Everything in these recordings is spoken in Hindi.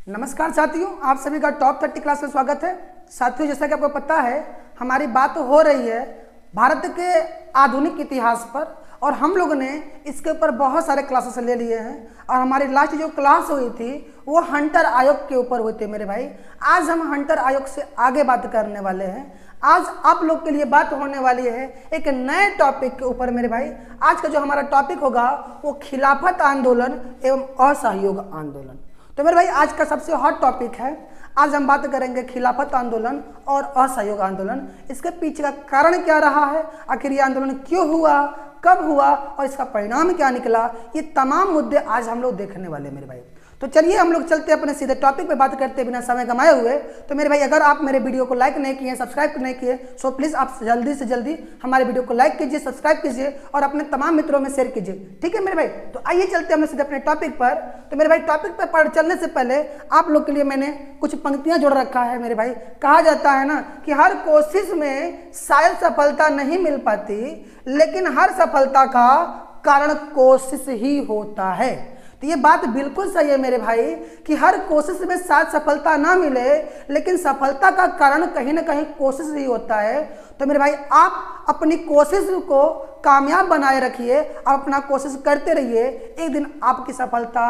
नमस्कार साथियों, आप सभी का टॉप 30 क्लास में स्वागत है। साथियों, जैसा कि आपको पता है, हमारी बात हो रही है भारत के आधुनिक इतिहास पर और हम लोगों ने इसके ऊपर बहुत सारे क्लासेस ले लिए हैं और हमारी लास्ट जो क्लास हुई थी वो हंटर आयोग के ऊपर हुई थी मेरे भाई। आज हम हंटर आयोग से आगे बात करने वाले हैं। आज आप लोग के लिए बात होने वाली है एक नए टॉपिक के ऊपर मेरे भाई। आज का जो हमारा टॉपिक होगा वो खिलाफत आंदोलन एवं असहयोग आंदोलन। तो मेरे भाई आज का सबसे हॉट टॉपिक है। आज हम बात करेंगे खिलाफत आंदोलन और असहयोग आंदोलन। इसके पीछे का कारण क्या रहा है, आखिर ये आंदोलन क्यों हुआ, कब हुआ और इसका परिणाम क्या निकला, ये तमाम मुद्दे आज हम लोग देखने वाले हैं मेरे भाई। तो चलिए हम लोग चलते अपने सीधे टॉपिक पे बात करते बिना समय गंवाए हुए। तो मेरे भाई, अगर आप मेरे वीडियो को लाइक नहीं किए, सब्सक्राइब नहीं किए, सो प्लीज़ आप जल्दी से जल्दी हमारे वीडियो को लाइक कीजिए, सब्सक्राइब कीजिए और अपने तमाम मित्रों में शेयर कीजिए। ठीक है मेरे भाई। तो आइए चलते हम सीधे अपने टॉपिक पर। तो मेरे भाई, टॉपिक पर चलने से पहले आप लोग के लिए मैंने कुछ पंक्तियां जोड़ रखा है मेरे भाई। कहा जाता है ना कि हर कोशिश में शायद सफलता नहीं मिल पाती, लेकिन हर सफलता का कारण कोशिश ही होता है। तो ये बात बिल्कुल सही है मेरे भाई कि हर कोशिश में शायद सफलता ना मिले, लेकिन सफलता का कारण कहीं ना कहीं कोशिश ही होता है। तो मेरे भाई, आप अपनी कोशिश को कामयाब बनाए रखिए, आप अपना कोशिश करते रहिए। एक दिन आपकी सफलता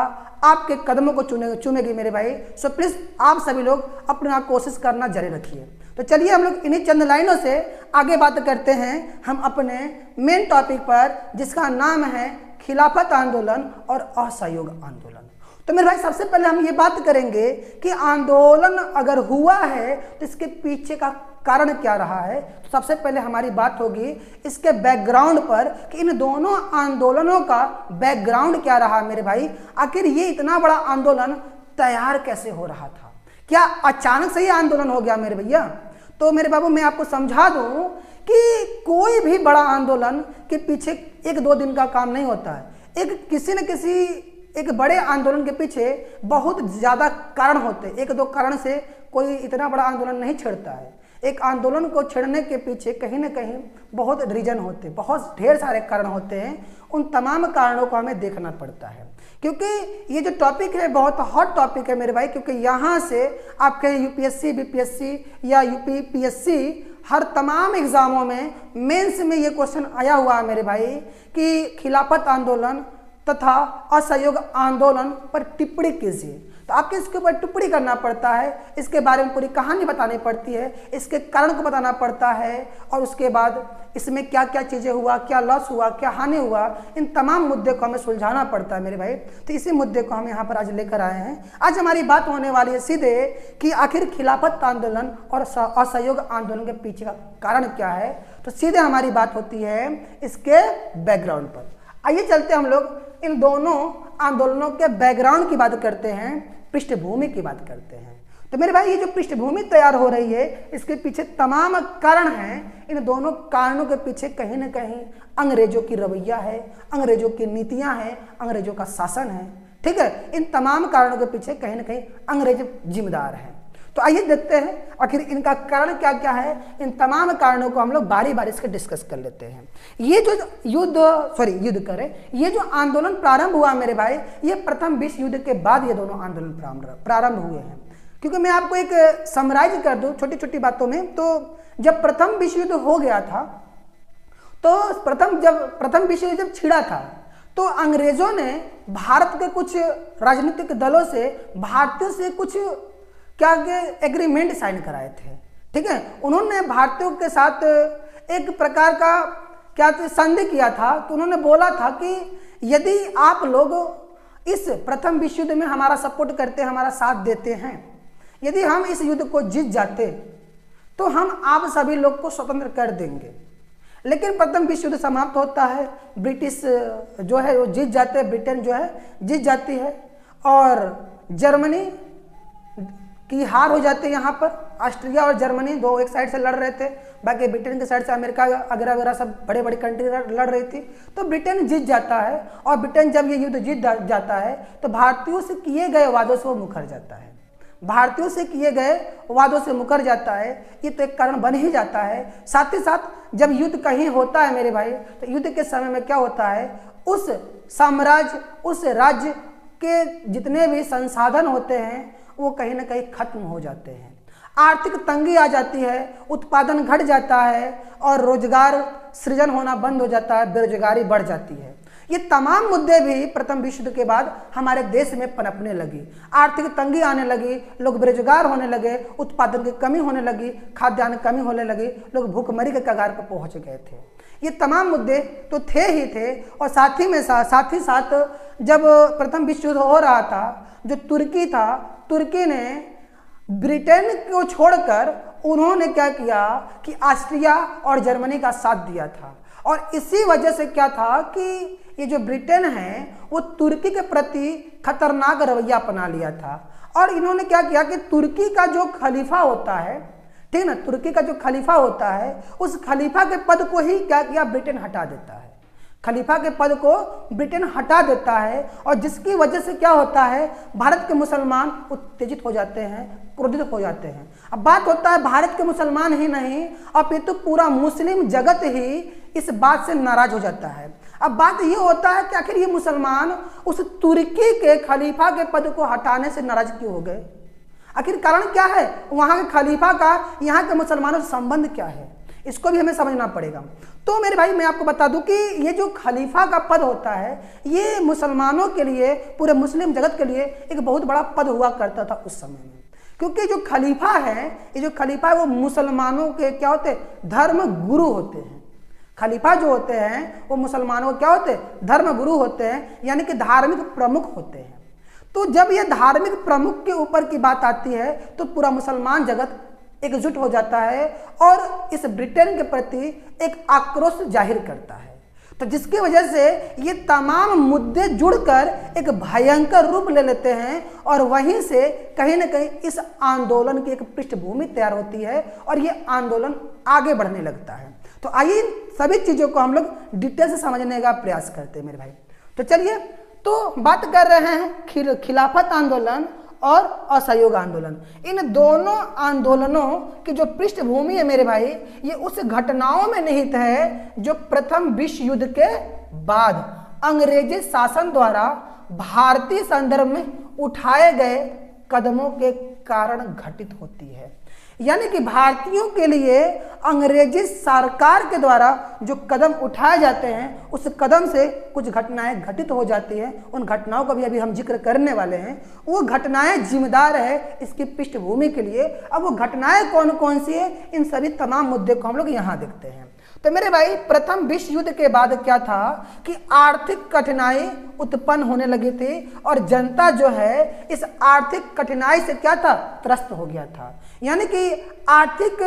आपके कदमों को चूमेगी मेरे भाई। सो प्लीज़ आप सभी लोग अपना कोशिश करना जारी रखिए। तो चलिए हम लोग इन्हीं चंद लाइनों से आगे बात करते हैं हम अपने मेन टॉपिक पर, जिसका नाम है खिलाफत आंदोलन और असहयोग आंदोलन। तो मेरे भाई, सबसे पहले हम ये बात करेंगे कि आंदोलन अगर हुआ है तो इसके पीछे का कारण क्या रहा है। तो सबसे पहले हमारी बात होगी इसके बैकग्राउंड पर कि इन दोनों आंदोलनों का बैकग्राउंड क्या रहा मेरे भाई। आखिर ये इतना बड़ा आंदोलन तैयार कैसे हो रहा था, क्या अचानक से ही आंदोलन हो गया मेरे भैया? तो मेरे बाबू, मैं आपको समझा दूं कि कोई भी बड़ा आंदोलन के पीछे एक दो दिन का काम नहीं होता है। किसी न किसी एक बड़े आंदोलन के पीछे बहुत ज़्यादा कारण होते हैं। एक दो कारण से कोई इतना बड़ा आंदोलन नहीं छेड़ता है। एक आंदोलन को छेड़ने के पीछे कहीं ना कहीं बहुत रीजन होते हैं, बहुत ढेर सारे कारण होते हैं। उन तमाम कारणों को हमें देखना पड़ता है, क्योंकि ये जो टॉपिक है बहुत हॉट टॉपिक है मेरे भाई। क्योंकि यहाँ से आपके यूपीएससी, बीपीएससी या यूपीपीएससी हर तमाम एग्जामों में मेंस में ये क्वेश्चन आया हुआ है मेरे भाई कि खिलाफत आंदोलन तथा असहयोग आंदोलन पर टिप्पणी कीजिए। तो आपको इसके ऊपर टिप्पणी करना पड़ता है, इसके बारे में पूरी कहानी बतानी पड़ती है, इसके कारण को बताना पड़ता है और उसके बाद इसमें क्या क्या चीज़ें हुआ, क्या लॉस हुआ, क्या हानि हुआ, इन तमाम मुद्दे को हमें सुलझाना पड़ता है मेरे भाई। तो इसी मुद्दे को हम यहाँ पर आज लेकर आए हैं। आज हमारी बात होने वाली है सीधे कि आखिर खिलाफत आंदोलन और असहयोग आंदोलन के पीछे का कारण क्या है। तो सीधे हमारी बात होती है इसके बैकग्राउंड पर। आइए चलते हम लोग इन दोनों आंदोलनों के बैकग्राउंड की बात करते हैं, पृष्ठभूमि की बात करते हैं। तो मेरे भाई, ये जो पृष्ठभूमि तैयार हो रही है इसके पीछे तमाम कारण हैं। इन दोनों कारणों के पीछे कहीं ना कहीं अंग्रेजों की रवैया है, अंग्रेजों की नीतियां हैं, अंग्रेजों का शासन है। ठीक है, इन तमाम कारणों के पीछे कहीं ना कहीं अंग्रेज जिम्मेदार हैं। तो आइए देखते हैं आखिर इनका कारण क्या क्या है। इन तमाम कारणों को हम लोग बारी बारी से डिस्कस कर लेते हैं। ये जो ये जो आंदोलन प्रारंभ हुआ मेरे भाई, ये प्रथम विश्व युद्ध के बाद ये दोनों आंदोलन प्रारंभ हुए हैं। क्योंकि मैं आपको एक समराइज कर दूं छोटी छोटी बातों में, तो जब प्रथम विश्व युद्ध हो गया था, तो प्रथम विश्व युद्ध जब छिड़ा था, तो अंग्रेजों ने भारत के कुछ राजनीतिक दलों से भारतीयों से कुछ क्या एग्रीमेंट साइन कराए थे। ठीक है, उन्होंने भारतीयों के साथ एक प्रकार का क्या संधि किया था। तो उन्होंने बोला था कि यदि आप लोग इस प्रथम विश्व युद्ध में हमारा सपोर्ट करते, हमारा साथ देते हैं, यदि हम इस युद्ध को जीत जाते तो हम आप सभी लोग को स्वतंत्र कर देंगे। लेकिन प्रथम विश्व युद्ध समाप्त होता है, ब्रिटिश जो है वो जीत जाते हैं, ब्रिटेन जो है जीत जाती है और जर्मनी की हार हो जाती है। यहाँ पर ऑस्ट्रिया और जर्मनी दो एक साइड से लड़ रहे थे, बाकी ब्रिटेन के साइड से अमेरिका वगैरह सब बड़े बड़ी कंट्री लड़ रही थी। तो ब्रिटेन जीत जाता है और ब्रिटेन जब ये युद्ध जीत जाता है तो भारतीयों से किए गए वादों से वो मुकर जाता है। भारतीयों से किए गए वादों से मुकर जाता है, ये तो एक कारण बन ही जाता है। साथ ही साथ जब युद्ध कहीं होता है मेरे भाई, तो युद्ध के समय में क्या होता है, उस साम्राज्य, उस राज्य के जितने भी संसाधन होते हैं वो कहीं ना कहीं खत्म हो जाते हैं। आर्थिक तंगी आ जाती है, उत्पादन घट जाता है और रोजगार सृजन होना बंद हो जाता है, बेरोजगारी बढ़ जाती है। ये तमाम मुद्दे भी प्रथम विश्व युद्ध के बाद हमारे देश में पनपने लगी। आर्थिक तंगी आने लगी, लोग बेरोजगार होने लगे, उत्पादन की कमी होने लगी, खाद्यान्न कमी होने लगी, लोग भूखमरी के कगार पर पहुंच गए थे। ये तमाम मुद्दे तो थे ही थे और साथ ही साथ जब प्रथम विश्व युद्ध हो रहा था, जो तुर्की था, तुर्की ने ब्रिटेन को छोड़कर उन्होंने क्या किया कि ऑस्ट्रिया और जर्मनी का साथ दिया था। और इसी वजह से क्या था कि ये जो ब्रिटेन है वो तुर्की के प्रति खतरनाक रवैया अपना लिया था। और इन्होंने क्या किया कि तुर्की का जो खलीफा होता है, ठीक ना, तुर्की का जो खलीफा होता है उस खलीफा के पद को ही क्या किया, ब्रिटेन हटा देता है। खलीफा के पद को ब्रिटेन हटा देता है और जिसकी वजह से क्या होता है, भारत के मुसलमान उत्तेजित हो जाते हैं, क्रोधित हो जाते हैं। अब बात होता है भारत के मुसलमान ही नहीं, अब ये तो पूरा मुस्लिम जगत ही इस बात से नाराज हो जाता है। अब बात ये होता है कि आखिर ये मुसलमान उस तुर्की के खलीफा के पद को हटाने से नाराज क्यों हो गए, आखिर कारण क्या है, वहां के खलीफा का यहाँ के मुसलमानों से संबंध क्या है, इसको भी हमें समझना पड़ेगा। तो मेरे भाई मैं आपको बता दूं कि ये जो खलीफा का पद होता है ये मुसलमानों के लिए, पूरे मुस्लिम जगत के लिए एक बहुत बड़ा पद हुआ करता था उस समय में। क्योंकि जो खलीफा है, ये जो खलीफा है वो मुसलमानों के क्या होते हैं, धर्म गुरु होते हैं। खलीफा जो होते हैं वो मुसलमानों के क्या होते हैं, धर्म गुरु होते हैं, यानी कि धार्मिक प्रमुख होते हैं। तो जब ये धार्मिक प्रमुख के ऊपर की बात आती है तो पूरा मुसलमान जगत एकजुट हो जाता है और इस ब्रिटेन के प्रति एक आक्रोश जाहिर करता है। तो जिसकी वजह से ये तमाम मुद्दे जुड़कर एक भयंकर रूप ले लेते हैं और वहीं से कहीं ना कहीं इस आंदोलन की एक पृष्ठभूमि तैयार होती है और ये आंदोलन आगे बढ़ने लगता है। तो आइए सभी चीज़ों को हम लोग डिटेल से समझने का प्रयास करते हैं मेरे भाई। तो चलिए, तो बात कर रहे हैं खिलाफत आंदोलन और असहयोग आंदोलन। इन दोनों आंदोलनों की जो पृष्ठभूमि है मेरे भाई, ये उस घटनाओं में निहित है जो प्रथम विश्व युद्ध के बाद अंग्रेजी शासन द्वारा भारतीय संदर्भ में उठाए गए कदमों के कारण घटित होती है। यानी कि भारतीयों के लिए अंग्रेजी सरकार के द्वारा जो कदम उठाए जाते हैं उस कदम से कुछ घटनाएं घटित हो जाती हैं। उन घटनाओं का भी अभी हम जिक्र करने वाले हैं। वो घटनाएं जिम्मेदार है इसकी पृष्ठभूमि के लिए। अब वो घटनाएं कौन कौन सी है, इन सभी तमाम मुद्दे को हम लोग यहाँ देखते हैं। तो मेरे भाई प्रथम विश्व युद्ध के बाद क्या था कि आर्थिक कठिनाई उत्पन्न होने लगी थी और जनता जो है इस आर्थिक कठिनाई से क्या था, त्रस्त हो गया था। यानी कि आर्थिक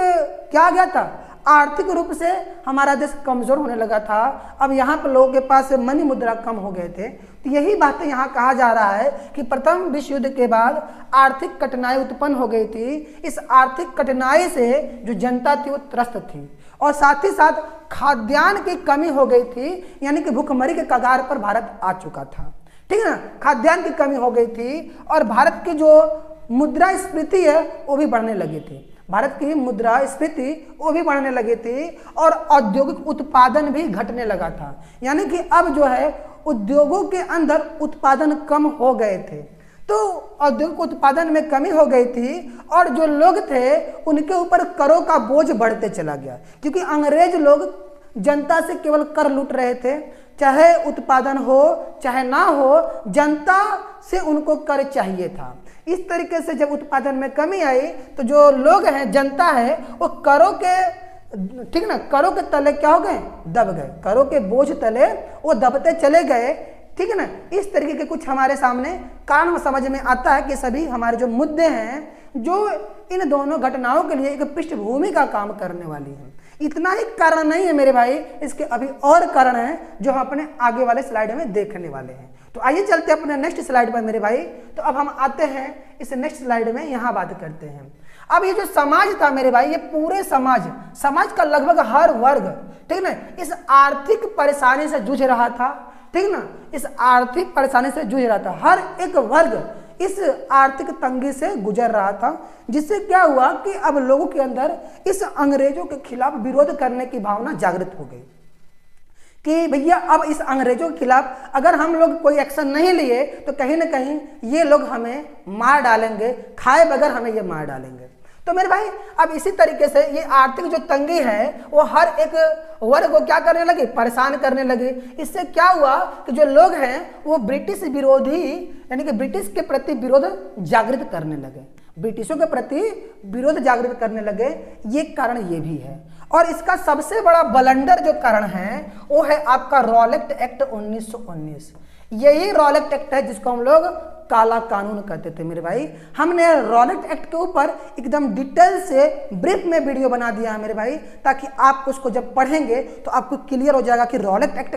क्या गया था, आर्थिक रूप से हमारा देश कमजोर होने लगा था। अब यहाँ पर लोगों के पास मनी मुद्रा कम हो गए थे। तो यही बातें यहाँ कहा जा रहा है कि प्रथम विश्व युद्ध के बाद आर्थिक कठिनाई उत्पन्न हो गई थी। इस आर्थिक कठिनाई से जो जनता थी वो त्रस्त थी और साथ ही साथ खाद्यान्न की कमी हो गई थी। यानी कि भूखमरी के कगार पर भारत आ चुका था, ठीक है ना। खाद्यान्न की कमी हो गई थी और भारत की जो मुद्रास्फीति है वो भी बढ़ने लगी थी। भारत की मुद्रास्फीति वो भी बढ़ने लगी थी और औद्योगिक उत्पादन भी घटने लगा था। यानी कि अब जो है उद्योगों के अंदर उत्पादन कम हो गए थे। तो औद्योगिक उत्पादन में कमी हो गई थी और जो लोग थे उनके ऊपर करों का बोझ बढ़ते चला गया, क्योंकि अंग्रेज लोग जनता से केवल कर लूट रहे थे। चाहे उत्पादन हो चाहे ना हो, जनता से उनको कर चाहिए था। इस तरीके से जब उत्पादन में कमी आई तो जो लोग हैं, जनता है, वो करों के, ठीक ना, करों के तले क्या हो गए, दब गए। करों के बोझ तले वो दबते चले गए, ठीक है ना। इस तरीके के कुछ हमारे सामने कारण समझ में आता है कि सभी हमारे जो मुद्दे हैं जो इन दोनों घटनाओं के लिए एक पृष्ठभूमि का काम करने वाली है। इतना ही कारण नहीं है मेरे भाई, इसके अभी और कारण हैं जो हम अपने आगे वाले स्लाइड में देखने वाले हैं। तो आइए चलते हैं अपने नेक्स्ट स्लाइड पर मेरे भाई। तो अब हम आते हैं इस नेक्स्ट स्लाइड में, यहाँ बात करते हैं। अब ये जो समाज था मेरे भाई, ये पूरे समाज का लगभग हर वर्ग, ठीक ना, इस आर्थिक परेशानी से जूझ रहा था, ठीक ना। इस आर्थिक परेशानी से जूझ रहा था, हर एक वर्ग इस आर्थिक तंगी से गुजर रहा था। जिससे क्या हुआ कि अब लोगों के अंदर इस अंग्रेजों के खिलाफ विरोध करने की भावना जागृत हो गई। कि भैया अब इस अंग्रेजों के खिलाफ अगर हम लोग कोई एक्शन नहीं लिए तो कहीं ना कहीं ये लोग हमें मार डालेंगे, खाए बगैर हमें ये मार डालेंगे। तो मेरे भाई अब इसी तरीके से ये आर्थिक जो तंगी है वो हर एक वर्ग को क्या करने लगी, परेशान करने लगी। इससे क्या हुआ कि जो लोग हैं वो ब्रिटिश विरोधी यानी कि ब्रिटिश के प्रति विरोध जागृत करने लगे, ब्रिटिशों के प्रति विरोध जागृत करने लगे। ये कारण ये भी है। और इसका सबसे बड़ा बलंडर जो कारण है वो है आपका रॉलेट एक्ट 1919। यही रॉलेट एक्ट है जिसको हम लोग काला कानून कहते थे मेरे भाई। हमने रॉलेट एक्ट के ऊपर एकदम डिटेल से ब्रीफ में वीडियो बना दिया है मेरे भाई, ताकि आप उसको जब पढ़ेंगे तो आपको क्लियर हो जाएगा कि रॉलेट एक्ट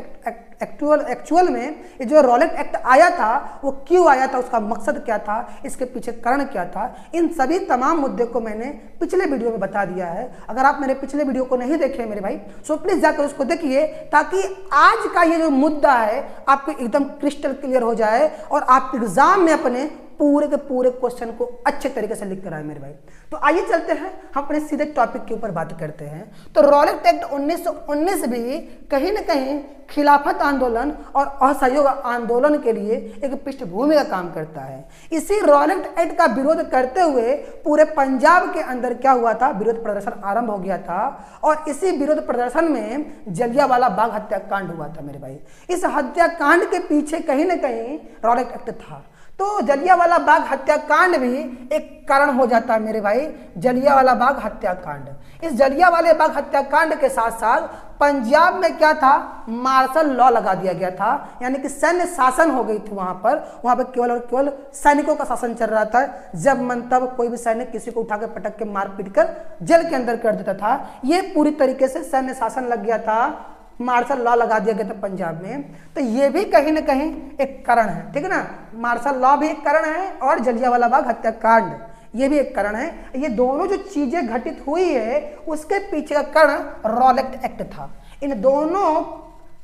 एक्चुअल में ये जो रॉलेट एक्ट आया था वो क्यों आया था, उसका मकसद क्या था, इसके पीछे कारण क्या था। इन सभी तमाम मुद्दे को मैंने पिछले वीडियो में बता दिया है। अगर आप मेरे पिछले वीडियो को नहीं देखे मेरे भाई सो प्लीज जाकर उसको देखिए, ताकि आज का ये जो मुद्दा है आपको एकदम क्रिस्टल क्लियर हो जाए और आप एग्जाम में अपने पूरे के पूरे क्वेश्चन को अच्छे तरीके से लिख कर आए मेरे भाई। तो आइए चलते हैं, हम अपने सीधे टॉपिक के ऊपर बात करते हैं। तो रॉलेट एक्ट 1919 भी कहीं ना कहीं खिलाफत आंदोलन और असहयोग आंदोलन के लिए एक पृष्ठभूमि का काम करता है। इसी रॉलेट एक्ट का विरोध करते हुए पूरे पंजाब के अंदर क्या हुआ था, विरोध प्रदर्शन आरंभ हो गया था। और इसी विरोध प्रदर्शन में जलियांवाला बाग हत्याकांड हुआ था मेरे भाई। इस हत्याकांड के पीछे कहीं ना कहीं रॉलेट एक्ट था। तो जलियांवाला बाग हत्याकांड भी एक कारण हो जाता है मेरे भाई, जलियांवाला बाग हत्याकांड। इस जलियांवाला बाग हत्याकांड के साथ साथ पंजाब में क्या था, मार्शल लॉ लगा दिया गया था, यानी कि सैन्य शासन हो गई थी वहां पर केवल और केवल सैनिकों का शासन चल रहा था। जब मन तब कोई भी सैनिक किसी को उठा के पटक के मार पीट कर जेल के अंदर कर देता था। ये पूरी तरीके से सैन्य शासन लग गया था, मार्शल लॉ लगा दिया गया था पंजाब में। तो ये भी कहीं ना कहीं एक कारण है, ठीक है ना। मार्शल लॉ भी एक कारण है और जलियांवाला बाग हत्याकांड ये भी एक कारण है। ये दोनों जो चीजें घटित हुई है उसके पीछे का कारण रॉलेट एक्ट था। इन दोनों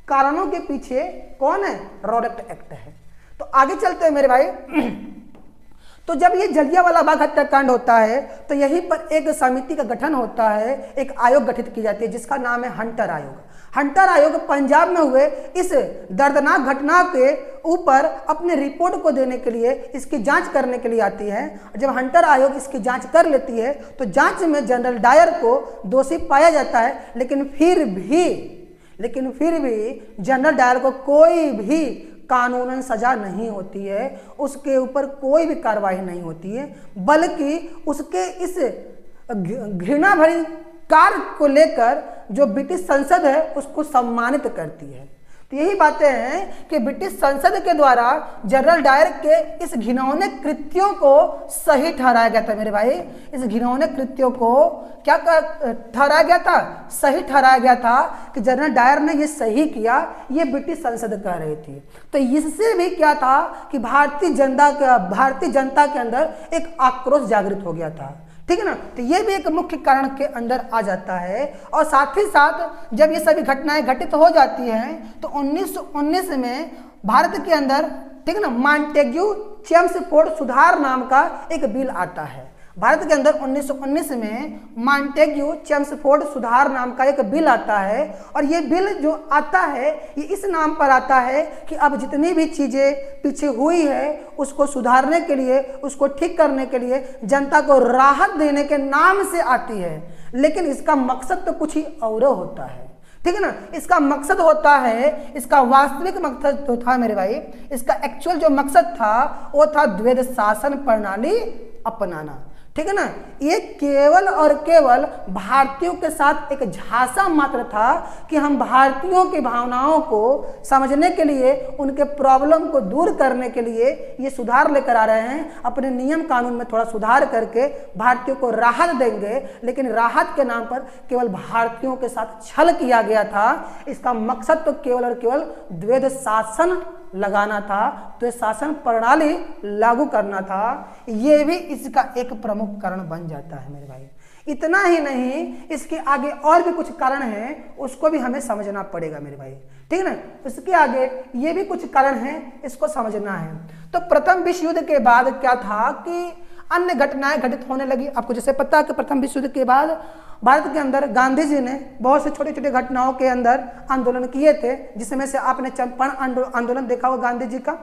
कारणों के पीछे कौन है, रॉलेट एक्ट है। तो आगे चलते हैं मेरे भाई। तो जब ये जलियांवाला बाग हत्याकांड होता है तो यहीं पर एक समिति का गठन होता है, एक आयोग गठित की जाती है जिसका नाम है हंटर आयोग। हंटर आयोग पंजाब में हुए इस दर्दनाक घटना के ऊपर अपने रिपोर्ट को देने के लिए, इसकी जांच करने के लिए आती है। जब हंटर आयोग इसकी जांच कर लेती है तो जांच में जनरल डायर को दोषी पाया जाता है, लेकिन फिर भी जनरल डायर को कोई भी कानूनन सजा नहीं होती है, उसके ऊपर कोई भी कार्रवाई नहीं होती है, बल्कि उसके इस घृणा भरी कार्य को लेकर जो ब्रिटिश संसद है उसको सम्मानित करती है। तो यही बातें हैं कि ब्रिटिश संसद के द्वारा जनरल डायर के इस घिनौने कृत्यों को सही ठहराया गया था मेरे भाई। इस घिनौने कृत्यों को क्या ठहराया गया था, सही ठहराया गया था कि जनरल डायर ने ये सही किया, ये ब्रिटिश संसद कह रही थी। तो इससे भी क्या था कि भारतीय जनता के अंदर एक आक्रोश जागृत हो गया था, ठीक है ना। तो ये भी एक मुख्य कारण के अंदर आ जाता है। और साथ ही साथ जब ये सभी घटनाएं घटित हो जाती हैं तो 1919 में भारत के अंदर, ठीक है ना, मॉन्टेग्यू चेम्सफोर्ड सुधार नाम का एक बिल आता है। भारत के अंदर 1919 में मॉन्टेग्यू चेम्सफोर्ड सुधार नाम का एक बिल आता है। और ये बिल जो आता है ये इस नाम पर आता है कि अब जितनी भी चीज़ें पीछे हुई है उसको सुधारने के लिए, उसको ठीक करने के लिए, जनता को राहत देने के नाम से आती है। लेकिन इसका मकसद तो कुछ ही और होता है, ठीक है ना। इसका मकसद होता है, इसका वास्तविक मकसद तो था मेरे भाई, इसका एक्चुअल जो मकसद था वो था द्वैध शासन प्रणाली अपनाना, ठीक है ना। ये केवल और केवल भारतीयों के साथ एक झांसा मात्र था कि हम भारतीयों की भावनाओं को समझने के लिए, उनके प्रॉब्लम को दूर करने के लिए ये सुधार लेकर आ रहे हैं। अपने नियम कानून में थोड़ा सुधार करके भारतीयों को राहत देंगे, लेकिन राहत के नाम पर केवल भारतीयों के साथ छल किया गया था। इसका मकसद तो केवल और केवल द्वैध शासन लगाना था, तो शासन प्रणाली लागू करना था। ये भी इसका एक प्रमुख कारण बन जाता है मेरे भाई। इतना ही नहीं, इसके आगे और भी कुछ कारण हैं, उसको भी हमें समझना पड़ेगा मेरे भाई, ठीक है ना। इसके आगे ये भी कुछ कारण हैं, इसको समझना है। तो प्रथम विश्व युद्ध के बाद क्या था कि अन्य घटनाएं घटित होने लगी। आपको जैसे पता है कि प्रथम विश्व युद्ध के बाद भारत के अंदर गांधी जी ने बहुत से छोटे छोटे घटनाओं के अंदर आंदोलन किए थे, जिसमें से आपने चंपारण आंदोलन देखा होगा गांधी जी का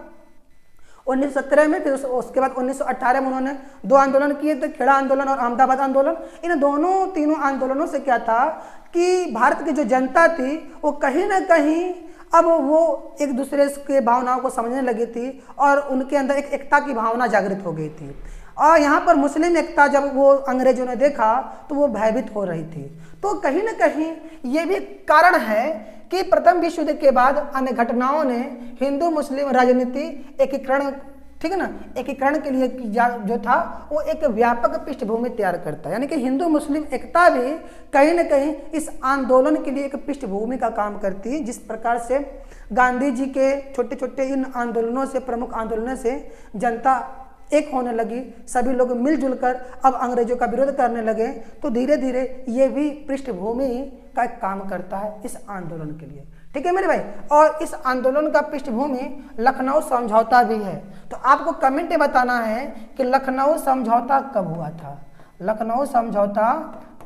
1917 में, फिर उसके बाद 1918 में उन्होंने 2 आंदोलन किए थे, खेड़ा आंदोलन और अहमदाबाद आंदोलन। इन दोनों तीनों आंदोलनों से क्या था कि भारत की जो जनता थी वो कहीं ना कहीं अब वो एक दूसरे के भावनाओं को समझने लगी थी और उनके अंदर एक एकता की भावना जागृत हो गई थी। और यहाँ पर मुस्लिम एकता जब वो अंग्रेजों ने देखा तो वो भयभीत हो रही थी। तो कहीं ना कहीं ये भी कारण है कि प्रथम विश्व युद्ध के बाद अन्य घटनाओं ने हिंदू मुस्लिम राजनीति एकीकरण, ठीक है ना, एकीकरण के लिए जो था वो एक व्यापक पृष्ठभूमि तैयार करता है। यानी कि हिंदू मुस्लिम एकता भी कहीं ना कहीं इस आंदोलन के लिए एक पृष्ठभूमि का काम करती है। जिस प्रकार से गांधी जी के छोटे छोटे इन आंदोलनों से, प्रमुख आंदोलनों से जनता एक होने लगी, सभी लोग मिलजुल कर अब अंग्रेजों का विरोध करने लगे, तो धीरे धीरे ये भी पृष्ठभूमि का एक काम करता है इस आंदोलन के लिए। ठीक है मेरे भाई। और इस आंदोलन का पृष्ठभूमि लखनऊ समझौता भी है। तो आपको कमेंट में बताना है कि लखनऊ समझौता कब हुआ था। लखनऊ समझौता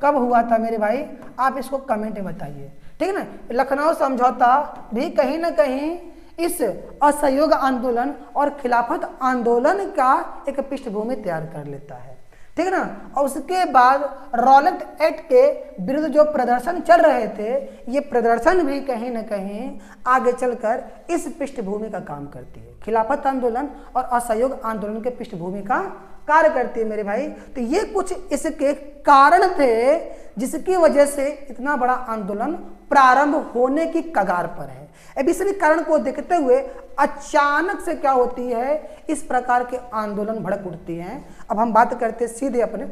कब हुआ था मेरे भाई, आप इसको कमेंट में बताइए। ठीक है ना। लखनऊ समझौता भी कहीं ना कहीं इस असहयोग आंदोलन और खिलाफत आंदोलन का एक पृष्ठभूमि तैयार कर लेता है। ठीक है ना। और उसके बाद रॉलेट एक्ट के विरुद्ध जो प्रदर्शन चल रहे थे, ये प्रदर्शन भी कहीं ना कहीं आगे चलकर इस पृष्ठभूमि का काम करती है। खिलाफत आंदोलन और असहयोग आंदोलन के पृष्ठभूमि का कार्य करती है मेरे भाई। तो ये कुछ इसके कारण थे जिसकी वजह से इतना बड़ा आंदोलन प्रारंभ होने की कगार पर है। अब इस कारण को देखते हुए अचानक से क्या होती है, इस प्रकार के आंदोलन भड़क उठती हैं। अब हम बात करते हैं सीधे अपने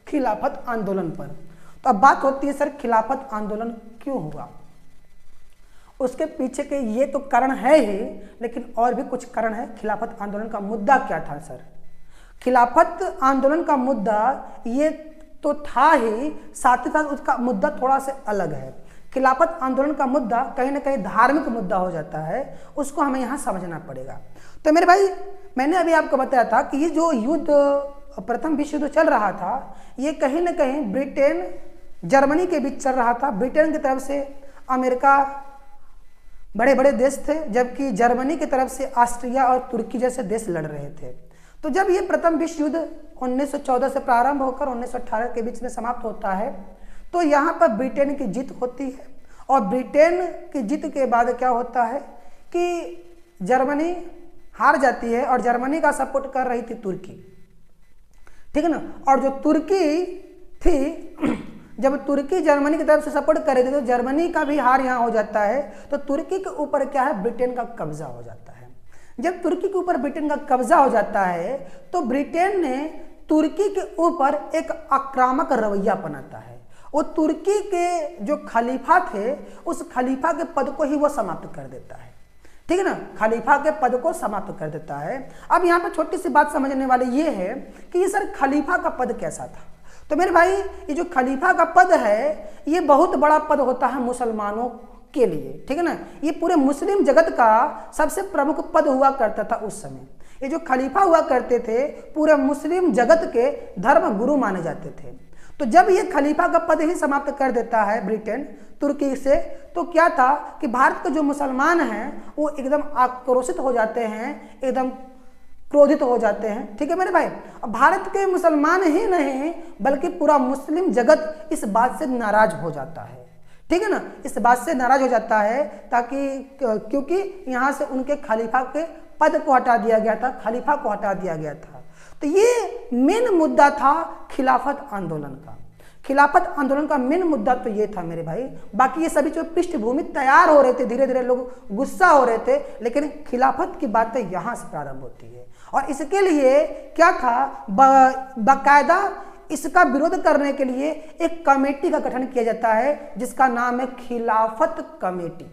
खिलाफत आंदोलन पर। तो अब बात होती है सर खिलाफत आंदोलन क्यों हुआ। उसके पीछे के ये तो कारण है ही, लेकिन और भी कुछ कारण है। खिलाफत आंदोलन का मुद्दा क्या था सर। खिलाफत आंदोलन का मुद्दा ये तो था ही, साथ ही साथ उसका मुद्दा थोड़ा सा अलग है। खिलाफत आंदोलन का मुद्दा कहीं ना कहीं धार्मिक मुद्दा हो जाता है, उसको हमें यहाँ समझना पड़ेगा। तो मेरे भाई मैंने अभी आपको बताया था कि ये जो युद्ध, प्रथम विश्व युद्ध चल रहा था, ये कहीं ना कहीं ब्रिटेन जर्मनी के बीच चल रहा था। ब्रिटेन की तरफ से अमेरिका, बड़े बड़े देश थे, जबकि जर्मनी की तरफ से ऑस्ट्रिया और तुर्की जैसे देश लड़ रहे थे। तो जब ये प्रथम विश्व युद्ध 1914 से प्रारंभ होकर 1918 के बीच में समाप्त होता है, तो यहाँ पर ब्रिटेन की जीत होती है। और ब्रिटेन की जीत के बाद क्या होता है कि जर्मनी हार जाती है और जर्मनी का सपोर्ट कर रही थी तुर्की। ठीक है ना। और जो तुर्की थी, जब तुर्की जर्मनी की तरफ से सपोर्ट कर रही थी, तो जर्मनी का भी हार यहाँ हो जाता है। तो तुर्की के ऊपर क्या है, ब्रिटेन का कब्जा हो जाता है। जब तुर्की के ऊपर ब्रिटेन का कब्जा हो जाता है, तो ब्रिटेन ने तुर्की के ऊपर एक आक्रामक रवैया अपनाता है। वो तुर्की के जो खलीफा थे, उस खलीफा के पद को ही वो समाप्त कर देता है। ठीक है ना। खलीफा के पद को समाप्त कर देता है। अब यहाँ पर छोटी सी बात समझने वाली ये है कि ये सर खलीफा का पद कैसा था। तो मेरे भाई ये जो खलीफा का पद है, ये बहुत बड़ा पद होता है मुसलमानों के लिए। ठीक है ना। ये पूरे मुस्लिम जगत का सबसे प्रमुख पद हुआ करता था उस समय। ये जो खलीफा हुआ करते थे, पूरे मुस्लिम जगत के धर्म गुरु माने जाते थे। तो जब ये खलीफा का पद ही समाप्त कर देता है ब्रिटेन तुर्की से, तो क्या था कि भारत के जो मुसलमान हैं वो एकदम आक्रोशित हो जाते हैं, एकदम क्रोधित हो जाते हैं। ठीक है मेरे भाई। अब भारत के मुसलमान ही नहीं बल्कि पूरा मुस्लिम जगत इस बात से नाराज हो जाता है। ठीक है ना। इस बात से नाराज हो जाता है क्योंकि यहाँ से उनके खलीफा के पद को हटा दिया गया था, खलीफा को हटा दिया गया था। तो ये मेन मुद्दा था खिलाफत आंदोलन का। खिलाफत आंदोलन का मेन मुद्दा तो ये था मेरे भाई। बाकी ये सभी जो पृष्ठभूमि तैयार हो रहे थे, धीरे धीरे लोग गुस्सा हो रहे थे, लेकिन खिलाफत की बातें यहाँ से प्रारंभ होती है। और इसके लिए क्या था, बाकायदा इसका विरोध करने के लिए एक कमेटी का गठन किया जाता है, जिसका नाम है खिलाफत कमेटी,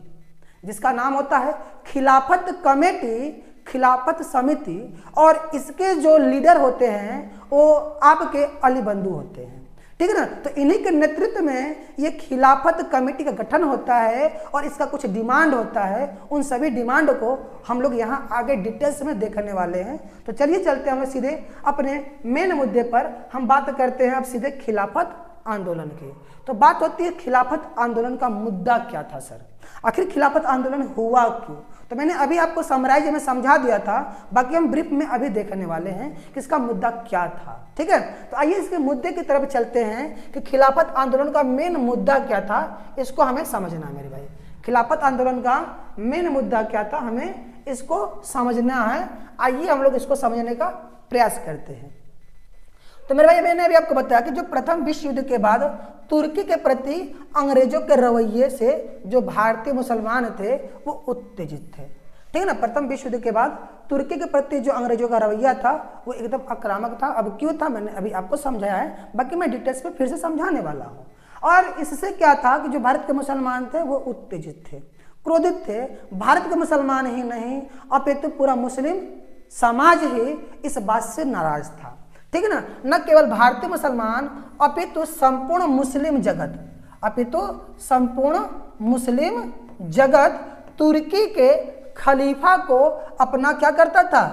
जिसका नाम होता है खिलाफत कमेटी, खिलाफत समिति। और इसके जो लीडर होते हैं वो आपके अली बंधु होते हैं। ठीक है ना। तो इन्हीं के नेतृत्व में ये खिलाफत कमेटी का गठन होता है और इसका कुछ डिमांड होता है। उन सभी डिमांड को हम लोग यहाँ आगे डिटेल्स में देखने वाले हैं। तो चलिए चलते हैं हम सीधे अपने मेन मुद्दे पर। हम बात करते हैं अब सीधे खिलाफत आंदोलन की। तो बात होती है खिलाफत आंदोलन का मुद्दा क्या था सर, आखिर खिलाफत आंदोलन हुआ क्यों। तो मैंने अभी आपको समराइज में समझा दिया था, बाकी हम ब्रीफ में अभी देखने वाले हैं कि इसका मुद्दा क्या था। ठीक है, तो आइए इसके मुद्दे की तरफ चलते हैं कि खिलाफत आंदोलन का मेन मुद्दा क्या था, इसको हमें समझना है मेरे भाई। खिलाफत आंदोलन का मेन मुद्दा क्या था, हमें इसको समझना है। आइए हम लोग इसको समझने का प्रयास करते हैं। तो मेरे भाई मैंने अभी आपको बताया कि जो प्रथम विश्व युद्ध के बाद तुर्की के प्रति अंग्रेजों के रवैये से जो भारतीय मुसलमान थे वो उत्तेजित थे। ठीक है ना, प्रथम विश्व युद्ध के बाद तुर्की के प्रति जो अंग्रेजों का रवैया था वो एकदम आक्रामक था। अब क्यों था मैंने अभी आपको समझाया है, बाकी मैं डिटेल्स में फिर से समझाने वाला हूँ। और इससे क्या था कि जो भारत के मुसलमान थे वो उत्तेजित थे, क्रोधित थे। भारत के मुसलमान ही नहीं अपितु पूरा मुस्लिम समाज ही इस बात से नाराज था। ठीक है ना, न केवल भारतीय मुसलमान अपितु संपूर्ण मुस्लिम जगत, अपितु संपूर्ण मुस्लिम जगत तुर्की के खलीफा को अपना क्या करता था,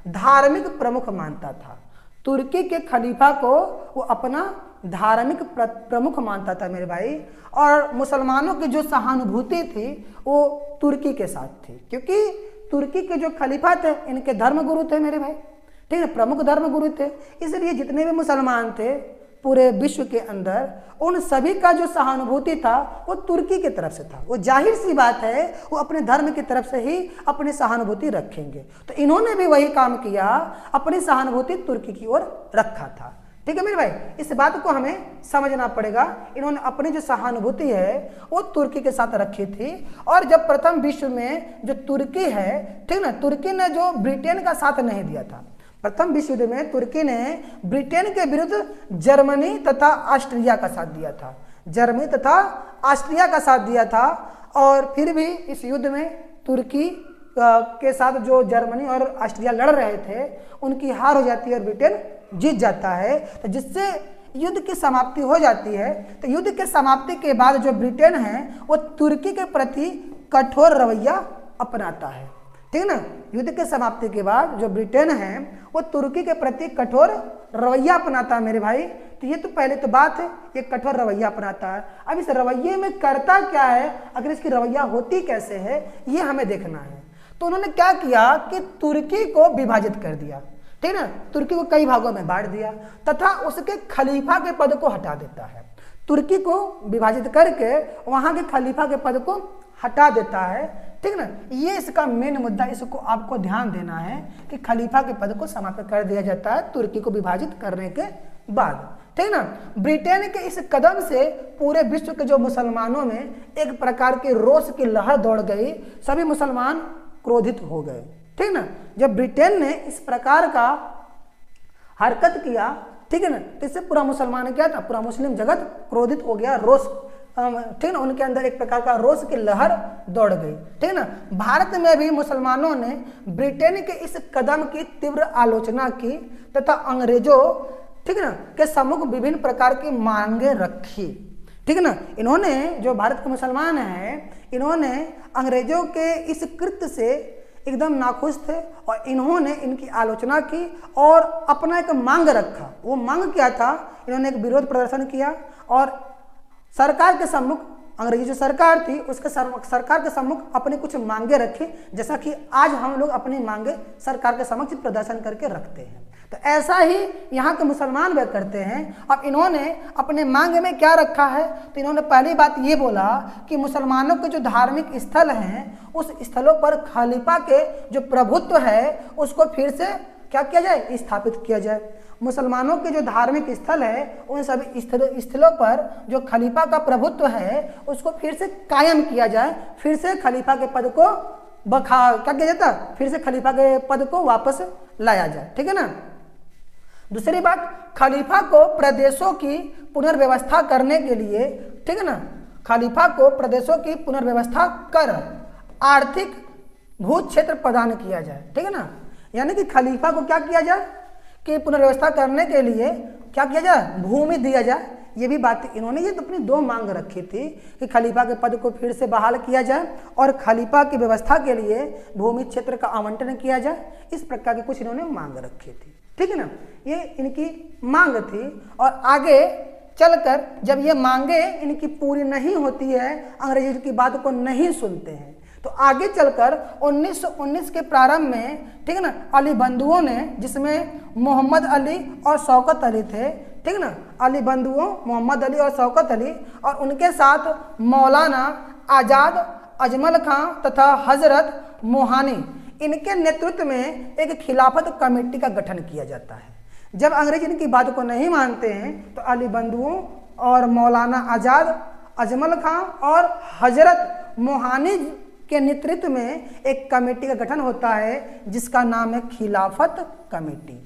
धार्मिक प्रमुख मानता था। तुर्की के खलीफा को वो अपना धार्मिक प्रमुख मानता था मेरे भाई। और मुसलमानों की जो सहानुभूति थी वो तुर्की के साथ थी, क्योंकि तुर्की के जो खलीफा थे इनके धर्मगुरु थे मेरे भाई। ठीक है, प्रमुख धर्मगुरु थे, इसलिए जितने भी मुसलमान थे पूरे विश्व के अंदर उन सभी का जो सहानुभूति था वो तुर्की की तरफ से था। वो जाहिर सी बात है वो अपने धर्म की तरफ से ही अपनी सहानुभूति रखेंगे। तो इन्होंने भी वही काम किया, अपनी सहानुभूति तुर्की की ओर रखा था। ठीक है मेरे भाई, इस बात को हमें समझना पड़ेगा। इन्होंने अपनी जो सहानुभूति है वो तुर्की के साथ रखी थी। और जब प्रथम विश्व में जो तुर्की है, ठीक ना, तुर्की ने जो ब्रिटेन का साथ नहीं दिया था। प्रथम विश्व युद्ध में तुर्की ने ब्रिटेन के विरुद्ध जर्मनी तथा ऑस्ट्रिया का साथ दिया था, जर्मनी तथा ऑस्ट्रिया का साथ दिया था। और फिर भी इस युद्ध में तुर्की के साथ जो जर्मनी और ऑस्ट्रिया लड़ रहे थे उनकी हार हो जाती है और ब्रिटेन जीत जाता है। तो जिससे युद्ध की समाप्ति हो जाती है। तो युद्ध के समाप्ति के बाद जो ब्रिटेन है वो तुर्की के प्रति कठोर रवैया अपनाता है। ठीक है ना, युद्ध के समाप्ति के बाद जो ब्रिटेन है वो तुर्की के प्रति कठोर रवैया अपनाता है मेरे भाई। तो ये तो पहले तो बात है, ये कठोर रवैया अपनाता है। अब इस रवैये में करता क्या है, अगर इसकी रवैया होती कैसे है ये हमें देखना है। तो उन्होंने क्या किया कि तुर्की को विभाजित कर दिया। ठीक है ना, तुर्की को कई भागों में बांट दिया तथा उसके खलीफा के पद को हटा देता है। तुर्की को विभाजित करके वहां के खलीफा के पद को हटा देता है। ठीक ना, ये इसका मेन मुद्दा, इसको आपको ध्यान देना है कि खलीफा के पद को समाप्त कर दिया जाता है तुर्की को विभाजित करने के बाद। ठीक ना, ब्रिटेन के इस कदम से पूरे विश्व के जो मुसलमानों में एक प्रकार के रोष की लहर दौड़ गई, सभी मुसलमान क्रोधित हो गए। ठीक ना, जब ब्रिटेन ने इस प्रकार का हरकत किया, ठीक है ना, तो इससे पूरा मुसलमान क्या था, पूरा मुस्लिम जगत क्रोधित हो गया, रोष, ठीक ना, उनके अंदर एक प्रकार का रोष की लहर दौड़ गई। ठीक ना, भारत में भी मुसलमानों ने ब्रिटेन के इस कदम की तीव्र आलोचना की तथा अंग्रेजों, ठीक ना, के सम्मुख विभिन्न प्रकार की मांगे रखी। ठीक है ना, इन्होंने जो भारत के मुसलमान हैं इन्होंने अंग्रेजों के इस कृत्य से एकदम नाखुश थे और इन्होंने इनकी आलोचना की और अपना एक मांग रखा। वो मांग क्या था, इन्होंने एक विरोध प्रदर्शन किया और सरकार के सम्मुख, अंग्रेजी जो सरकार थी उसके सरकार के सम्मुख अपनी कुछ मांगे रखी, जैसा कि आज हम लोग अपनी मांगे सरकार के समक्ष प्रदर्शन करके रखते हैं। तो ऐसा ही यहाँ के मुसलमान वे करते हैं। अब इन्होंने अपने मांग में क्या रखा है, तो इन्होंने पहली बात ये बोला कि मुसलमानों के जो धार्मिक स्थल हैं उस स्थलों पर खलीफा के जो प्रभुत्व है उसको फिर से क्या किया जाए, स्थापित किया जाए। मुसलमानों के जो धार्मिक स्थल है उन सभी स्थलों पर जो खलीफा का प्रभुत्व है उसको फिर से कायम किया जाए, फिर से खलीफा के पद को क्या किया जाता, फिर से खलीफा के पद को वापस लाया जाए। ठीक है ना। दूसरी बात, खलीफा को प्रदेशों की पुनर्व्यवस्था करने के लिए, ठीक है ना, खलीफा को प्रदेशों की पुनर्व्यवस्था कर आर्थिक भू क्षेत्र प्रदान किया जाए। ठीक है ना, यानी कि खलीफा को क्या किया जाए कि पुनर्व्यवस्था करने के लिए क्या किया जाए, भूमि दिया जाए। ये भी बात इन्होंने ये तो अपनी दो मांग रखी थी कि खलीफा के पद को फिर से बहाल किया जाए और खलीफा की व्यवस्था के लिए भूमि क्षेत्र का आवंटन किया जाए। इस प्रकार की कुछ इन्होंने मांग रखी थी। ठीक है ना, ये इनकी मांग थी। और आगे चलकर जब ये मांगे इनकी पूरी नहीं होती है, अंग्रेजी की बात को नहीं सुनते हैं, तो आगे चलकर 1919 के प्रारंभ में, ठीक है ना, अली बंधुओं ने, जिसमें मोहम्मद अली और शौकत अली थे, ठीक है ना, अली बंधुओं मोहम्मद अली और शौकत अली, और उनके साथ मौलाना आज़ाद अजमल खां तथा हजरत मोहानी, इनके नेतृत्व में एक खिलाफत कमेटी का गठन किया जाता है। जब अंग्रेज इनकी बात को नहीं मानते हैं तो अली बंधुओं और मौलाना आज़ाद अजमल खां और हजरत मोहानी के नेतृत्व में एक कमेटी का गठन होता है जिसका नाम है खिलाफत कमेटी।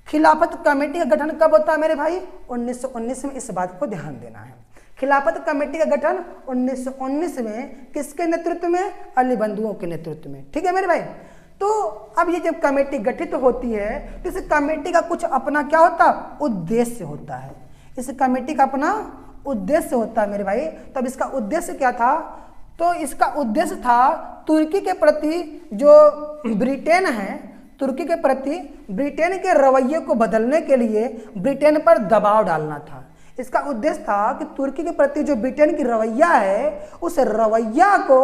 खिलाफत कमेटी का गठन कब होता है मेरे भाई? 1919 में। इस बात को ध्यान देना है। खिलाफत कमेटी का गठन 1919 में किसके नेतृत्व में? अली बंधुओं के नेतृत्व में। ठीक है मेरे भाई। तो अब ये जब कमेटी गठित होती है तो इस कमेटी का कुछ अपना क्या होता, उद्देश्य होता है। इस कमेटी का अपना उद्देश्य होता है मेरे भाई। तब इसका उद्देश्य क्या था? तो इसका उद्देश्य था तुर्की के प्रति जो ब्रिटेन है, तुर्की के प्रति ब्रिटेन के रवैये को बदलने के लिए ब्रिटेन पर दबाव डालना था। इसका उद्देश्य था कि तुर्की के प्रति जो ब्रिटेन की रवैया है उस रवैया को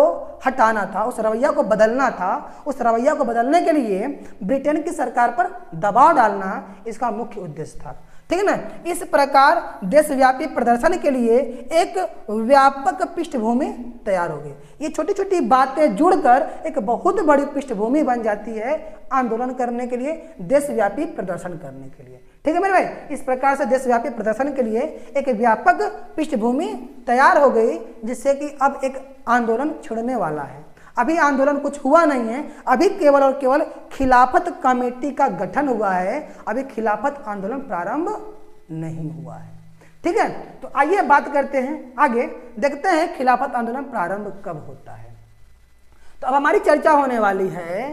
हटाना था, उस रवैया को बदलना था। उस रवैया को बदलने के लिए ब्रिटेन की सरकार पर दबाव डालना इसका मुख्य उद्देश्य था। ठीक है ना। इस प्रकार देशव्यापी प्रदर्शन के लिए एक व्यापक पृष्ठभूमि तैयार हो गई। ये छोटी छोटी बातें जुड़कर एक बहुत बड़ी पृष्ठभूमि बन जाती है आंदोलन करने के लिए, देशव्यापी प्रदर्शन करने के लिए। ठीक है मेरे भाई। इस प्रकार से देशव्यापी प्रदर्शन के लिए एक व्यापक पृष्ठभूमि तैयार हो गई जिससे कि अब एक आंदोलन छिड़ने वाला है। अभी आंदोलन कुछ हुआ नहीं है, अभी केवल और केवल खिलाफत कमेटी का गठन हुआ है। अभी खिलाफत आंदोलन प्रारंभ नहीं हुआ है। ठीक है। तो आइए बात करते हैं आगे, देखते हैं खिलाफत आंदोलन प्रारंभ कब होता है। तो अब हमारी चर्चा होने वाली है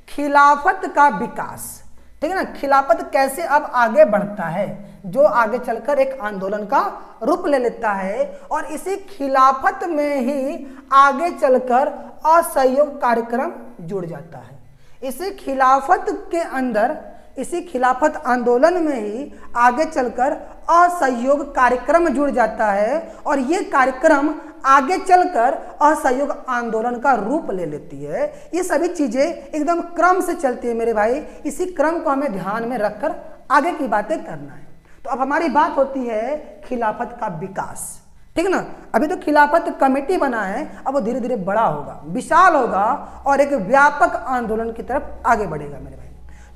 खिलाफत का विकास। ठीक है ना। खिलाफत कैसे अब आगे बढ़ता है, जो आगे चलकर एक आंदोलन का रूप ले लेता है और इसी खिलाफत में ही आगे चलकर असहयोग कार्यक्रम जुड़ जाता है। इसी खिलाफत के अंदर, इसी खिलाफत आंदोलन में ही आगे चलकर असहयोग कार्यक्रम जुड़ जाता है और ये कार्यक्रम आगे चलकर असहयोग आंदोलन का रूप ले लेती है। ये सभी चीजें एकदम क्रम से चलती है मेरे भाई। इसी क्रम को हमें ध्यान में रखकर आगे की बातें करना है। तो अब हमारी बात होती है खिलाफत का विकास। ठीक है ना। अभी तो खिलाफत कमेटी बना है, अब वो धीरे धीरे बड़ा होगा, विशाल होगा और एक व्यापक आंदोलन की तरफ आगे बढ़ेगा मेरे भाई।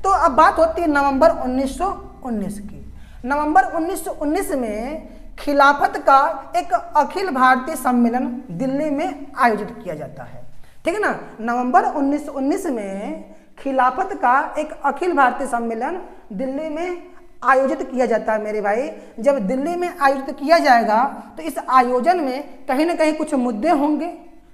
तो अब बात होती है नवंबर 1919 की। नवंबर 1919 में खिलाफत का एक अखिल भारतीय सम्मेलन दिल्ली में आयोजित किया जाता है। ठीक है ना। नवंबर 1919 में खिलाफत का एक अखिल भारतीय सम्मेलन दिल्ली में आयोजित किया जाता है मेरे भाई। जब दिल्ली में आयोजित किया जाएगा तो इस आयोजन में कहीं ना कहीं कुछ मुद्दे होंगे,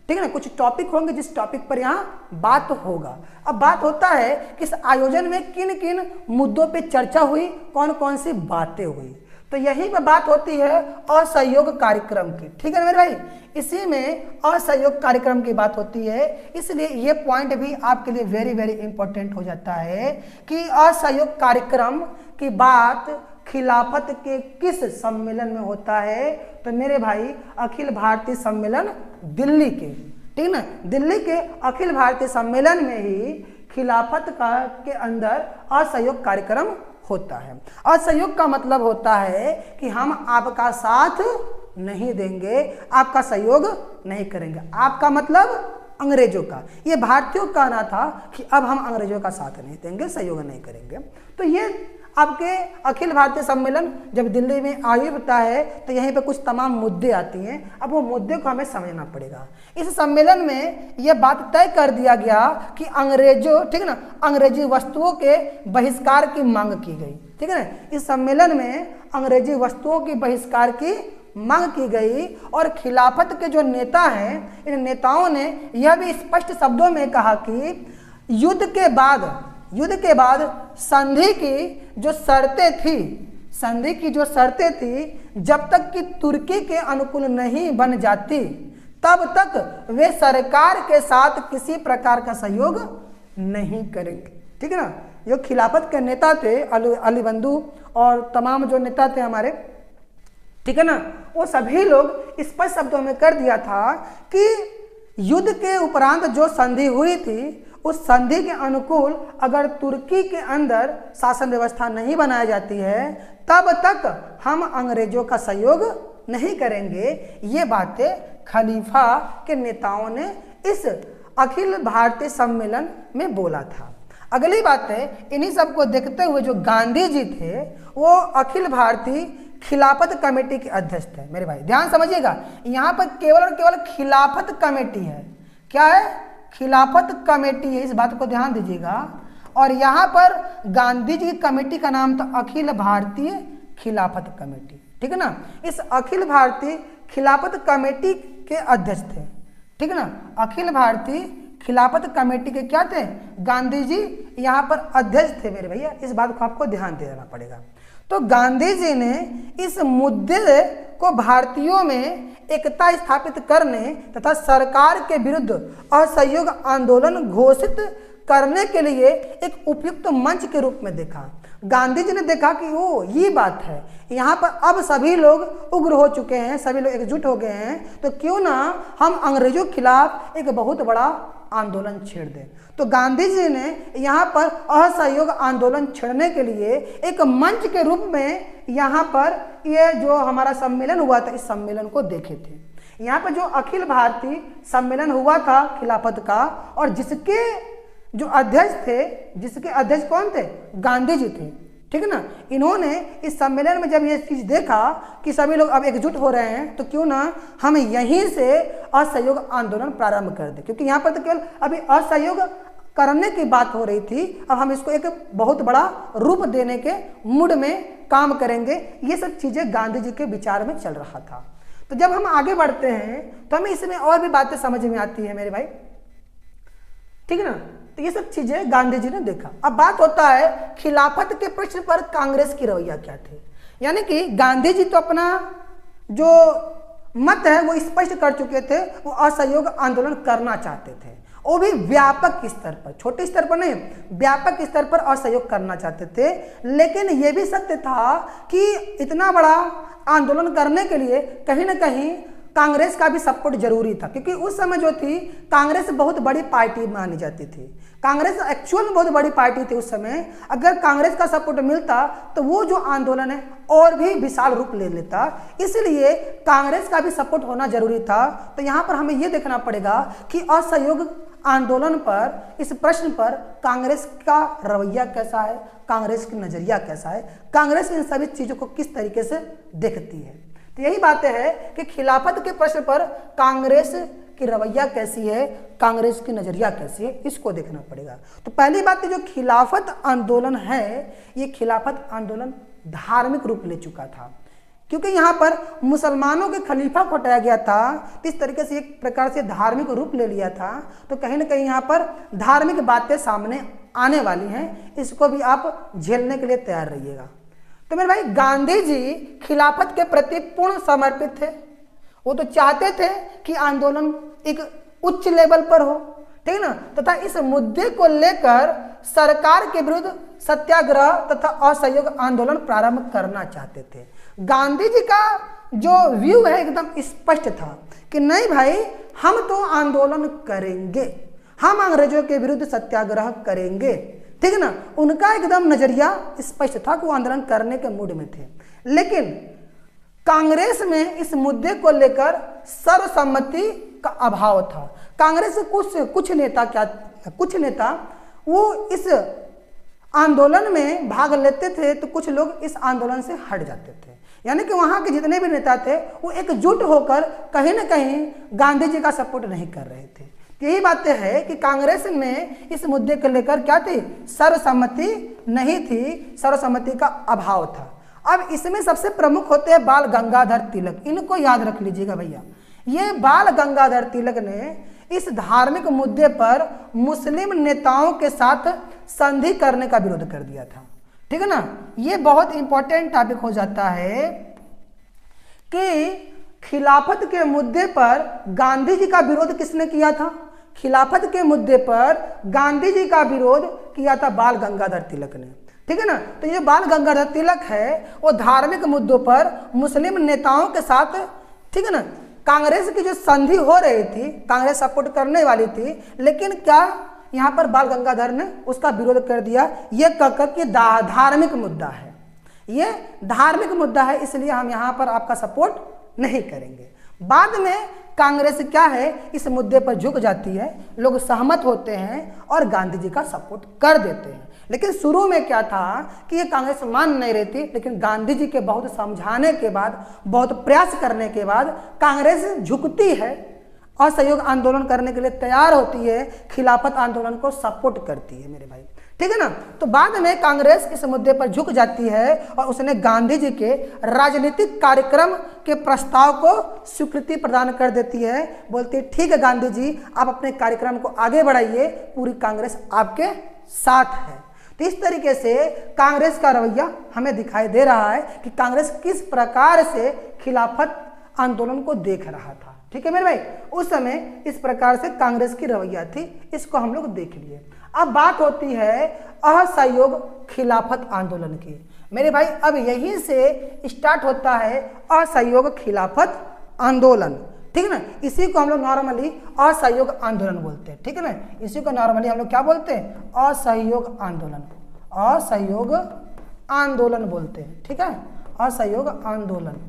ठीक है ना, कुछ टॉपिक होंगे जिस टॉपिक पर यहाँ बात होगा। अब बात होता है कि इस आयोजन में किन किन मुद्दों पे चर्चा हुई, कौन कौन सी बातें हुई। तो यही पे बात होती है असहयोग कार्यक्रम की। ठीक है मेरे भाई। इसी में असहयोग कार्यक्रम की बात होती है, इसलिए ये पॉइंट भी आपके लिए वेरी वेरी इंपॉर्टेंट हो जाता है कि असहयोग कार्यक्रम की बात खिलाफत के किस सम्मेलन में होता है। तो मेरे भाई अखिल भारतीय सम्मेलन दिल्ली के, ठीक है ना, दिल्ली के अखिल भारतीय सम्मेलन में ही खिलाफत के अंदर असहयोग कार्यक्रम होता है। असहयोग का मतलब होता है कि हम आपका साथ नहीं देंगे, आपका सहयोग नहीं करेंगे। आपका मतलब अंग्रेजों का, ये भारतीयों का कहना था कि अब हम अंग्रेजों का साथ नहीं देंगे, सहयोग नहीं करेंगे। तो ये आपके अखिल भारतीय सम्मेलन जब दिल्ली में आयोजित होता है तो यहीं पे कुछ तमाम मुद्दे आती हैं। अब वो मुद्दे को हमें समझना पड़ेगा। इस सम्मेलन में यह बात तय कर दिया गया कि अंग्रेजों, ठीक है ना, अंग्रेजी वस्तुओं के बहिष्कार की मांग की गई। ठीक है ना। इस सम्मेलन में अंग्रेजी वस्तुओं की बहिष्कार की मांग की गई और खिलाफत के जो नेता हैं, इन नेताओं ने यह भी स्पष्ट शब्दों में कहा कि युद्ध के बाद संधि की जो शर्तें थी, संधि की जो शर्तें थी, जब तक कि तुर्की के अनुकूल नहीं बन जाती तब तक वे सरकार के साथ किसी प्रकार का सहयोग नहीं करेंगे। ठीक है ना। जो खिलाफत के नेता थे अली बंधु और तमाम जो नेता थे हमारे, ठीक है ना। वो सभी लोग स्पष्ट शब्दों में कर दिया था कि युद्ध के उपरांत जो संधि हुई थी, उस संधि के अनुकूल अगर तुर्की के अंदर शासन व्यवस्था नहीं बनाई जाती है तब तक हम अंग्रेजों का सहयोग नहीं करेंगे। ये बातें खलीफा के नेताओं ने इस अखिल भारतीय सम्मेलन में बोला था। अगली बात है, इन्हीं सब को देखते हुए जो गांधी जी थे वो अखिल भारतीय खिलाफत कमेटी के अध्यक्ष थे। मेरे भाई ध्यान समझिएगा, यहाँ पर केवल और केवल खिलाफत कमेटी है। क्या है? खिलाफत कमेटी है, इस बात को ध्यान दीजिएगा। और यहाँ पर गांधी जी की कमेटी का नाम था अखिल भारतीय खिलाफत कमेटी, ठीक है ना। इस अखिल भारतीय खिलाफत कमेटी के अध्यक्ष थे, ठीक है ना। अखिल भारतीय खिलाफत कमेटी के क्या थे? गांधी जी यहाँ पर अध्यक्ष थे मेरे भैया, इस बात को आपको ध्यान देना पड़ेगा। तो गांधी जी ने इस मुद्दे को भारतीयों में एकता स्थापित करने तथा सरकार के विरुद्ध असहयोग आंदोलन घोषित करने के लिए एक उपयुक्त मंच के रूप में देखा। गांधी जी ने देखा कि वो ये बात है, यहाँ पर अब सभी लोग उग्र हो चुके हैं, सभी लोग एकजुट हो गए हैं, तो क्यों ना हम अंग्रेजों के खिलाफ एक बहुत बड़ा आंदोलन छेड़ दें। तो गांधी जी ने यहाँ पर असहयोग आंदोलन छेड़ने के लिए एक मंच के रूप में यहाँ पर ये जो हमारा सम्मेलन हुआ था, इस सम्मेलन को देखे थे। यहाँ पर जो अखिल भारतीय सम्मेलन हुआ था खिलाफत का, और जिसके जो अध्यक्ष थे, जिसके अध्यक्ष कौन थे? गांधी जी थे, ठीक है ना। इन्होंने इस सम्मेलन में जब ये चीज़ देखा कि सभी लोग अब एकजुट हो रहे हैं, तो क्यों ना हम यहीं से असहयोग आंदोलन प्रारंभ कर दें, क्योंकि यहाँ पर तो केवल अभी असहयोग करने की बात हो रही थी, अब हम इसको एक बहुत बड़ा रूप देने के मूड में काम करेंगे। ये सब चीज़ें गांधी जी के विचार में चल रहा था। तो जब हम आगे बढ़ते हैं तो हमें इसमें और भी बातें समझ में आती है मेरे भाई, ठीक है ना। तो ये सब चीजें गांधी जी ने देखा। अब बात होता है खिलाफत के प्रश्न पर कांग्रेस की रवैया क्या थी। यानी कि गांधी जी तो अपना जो मत है वो स्पष्ट कर चुके थे, वो असहयोग आंदोलन करना चाहते थे, वो भी व्यापक स्तर पर, छोटे स्तर पर नहीं, व्यापक स्तर पर असहयोग करना चाहते थे। लेकिन ये भी सत्य था कि इतना बड़ा आंदोलन करने के लिए कहीं ना कहीं कांग्रेस का भी सपोर्ट जरूरी था, क्योंकि उस समय जो थी कांग्रेस बहुत बड़ी पार्टी मानी जाती थी। कांग्रेस एक्चुअल में बहुत बड़ी पार्टी थी उस समय। अगर कांग्रेस का सपोर्ट मिलता तो वो जो आंदोलन है और भी विशाल रूप ले लेता, इसलिए कांग्रेस का भी सपोर्ट होना जरूरी था। तो यहाँ पर हमें ये देखना पड़ेगा कि असहयोग आंदोलन पर, इस प्रश्न पर कांग्रेस का रवैया कैसा है, कांग्रेस की नजरिया कैसा है, कांग्रेस इन सभी चीजों को किस तरीके से देखती है। तो यही बातें है कि खिलाफत के प्रश्न पर कांग्रेस की रवैया कैसी है, कांग्रेस की नजरिया कैसी है, इसको देखना पड़ेगा। तो पहली बात जो खिलाफत आंदोलन है, ये खिलाफत आंदोलन धार्मिक रूप ले चुका था, क्योंकि यहाँ पर मुसलमानों के खलीफा को हटाया गया था। तो इस तरीके से एक प्रकार से धार्मिक रूप ले लिया था। तो कहीं ना कहीं यहाँ पर धार्मिक बातें सामने आने वाली हैं, इसको भी आप झेलने के लिए तैयार रहिएगा। तो मेरे भाई गांधी जी खिलाफत के प्रति पूर्ण समर्पित थे। वो तो चाहते थे कि आंदोलन एक उच्च लेवल पर हो, ठीक है ना, तथा इस मुद्दे को लेकर सरकार के विरुद्ध सत्याग्रह तथा असहयोग आंदोलन प्रारंभ करना चाहते थे। गांधी जी का जो व्यू है एकदम स्पष्ट था कि नहीं भाई, हम तो आंदोलन करेंगे, हम अंग्रेजों के विरुद्ध सत्याग्रह करेंगे, ठीक है ना। उनका एकदम नजरिया स्पष्ट था कि वो आंदोलन करने के मूड में थे। लेकिन कांग्रेस में इस मुद्दे को लेकर सर्वसम्मति का अभाव था। कांग्रेस के कुछ नेता वो इस आंदोलन में भाग लेते थे, तो कुछ लोग इस आंदोलन से हट जाते थे। यानी कि वहाँ के जितने भी नेता थे वो एकजुट होकर कहीं ना कहीं गांधी जी का सपोर्ट नहीं कर रहे थे। यही बातें है कि कांग्रेस में इस मुद्दे को लेकर क्या थी, सर्वसम्मति नहीं थी, सर्वसम्मति का अभाव था। अब इसमें सबसे प्रमुख होते हैं बाल गंगाधर तिलक, इनको याद रख लीजिएगा भैया। ये बाल गंगाधर तिलक ने इस धार्मिक मुद्दे पर मुस्लिम नेताओं के साथ संधि करने का विरोध कर दिया था, ठीक है ना। ये बहुत इंपॉर्टेंट टॉपिक हो जाता है कि खिलाफत के मुद्दे पर गांधी जी का विरोध किसने किया था। खिलाफत के मुद्दे पर गांधी जी का विरोध किया था बाल गंगाधर तिलक ने। ठीक है ना। तो ये बाल गंगाधर तिलक है वो धार्मिक मुद्दों पर मुस्लिम नेताओं के साथ, ठीक है ना, कांग्रेस की जो संधि हो रही थी, कांग्रेस सपोर्ट करने वाली थी, लेकिन क्या यहाँ पर बाल गंगाधर ने उसका विरोध कर दिया, ये कहकर कि धार्मिक मुद्दा है, ये धार्मिक मुद्दा है, इसलिए हम यहाँ पर आपका सपोर्ट नहीं करेंगे। बाद में कांग्रेस क्या है, इस मुद्दे पर झुक जाती है, लोग सहमत होते हैं और गांधी जी का सपोर्ट कर देते हैं। लेकिन शुरू में क्या था कि ये कांग्रेस मान नहीं रही थी, लेकिन गांधी जी के बहुत समझाने के बाद, बहुत प्रयास करने के बाद कांग्रेस झुकती है, असहयोग आंदोलन करने के लिए तैयार होती है, खिलाफत आंदोलन को सपोर्ट करती है मेरे भाई, ठीक है ना। तो बाद में कांग्रेस इस मुद्दे पर झुक जाती है और उसने गांधी जी के राजनीतिक कार्यक्रम के प्रस्ताव को स्वीकृति प्रदान कर देती है, बोलती है ठीक है गांधी जी, आप अपने कार्यक्रम को आगे बढ़ाइए, पूरी कांग्रेस आपके साथ है। तो इस तरीके से कांग्रेस का रवैया हमें दिखाई दे रहा है कि कांग्रेस किस प्रकार से खिलाफत आंदोलन को देख रहा था, ठीक है मेरे भाई। उस समय इस प्रकार से कांग्रेस की रवैया थी, इसको हम लोग देख लिए। अब बात होती है असहयोग खिलाफत आंदोलन की मेरे भाई। अब यहीं से स्टार्ट होता है असहयोग खिलाफत आंदोलन, ठीक है ना। इसी को हम लोग नॉर्मली असहयोग आंदोलन बोलते हैं, ठीक है ना। इसी को नॉर्मली हम लोग क्या बोलते हैं, असहयोग आंदोलन, असहयोग आंदोलन बोलते हैं, ठीक है, असहयोग आंदोलन।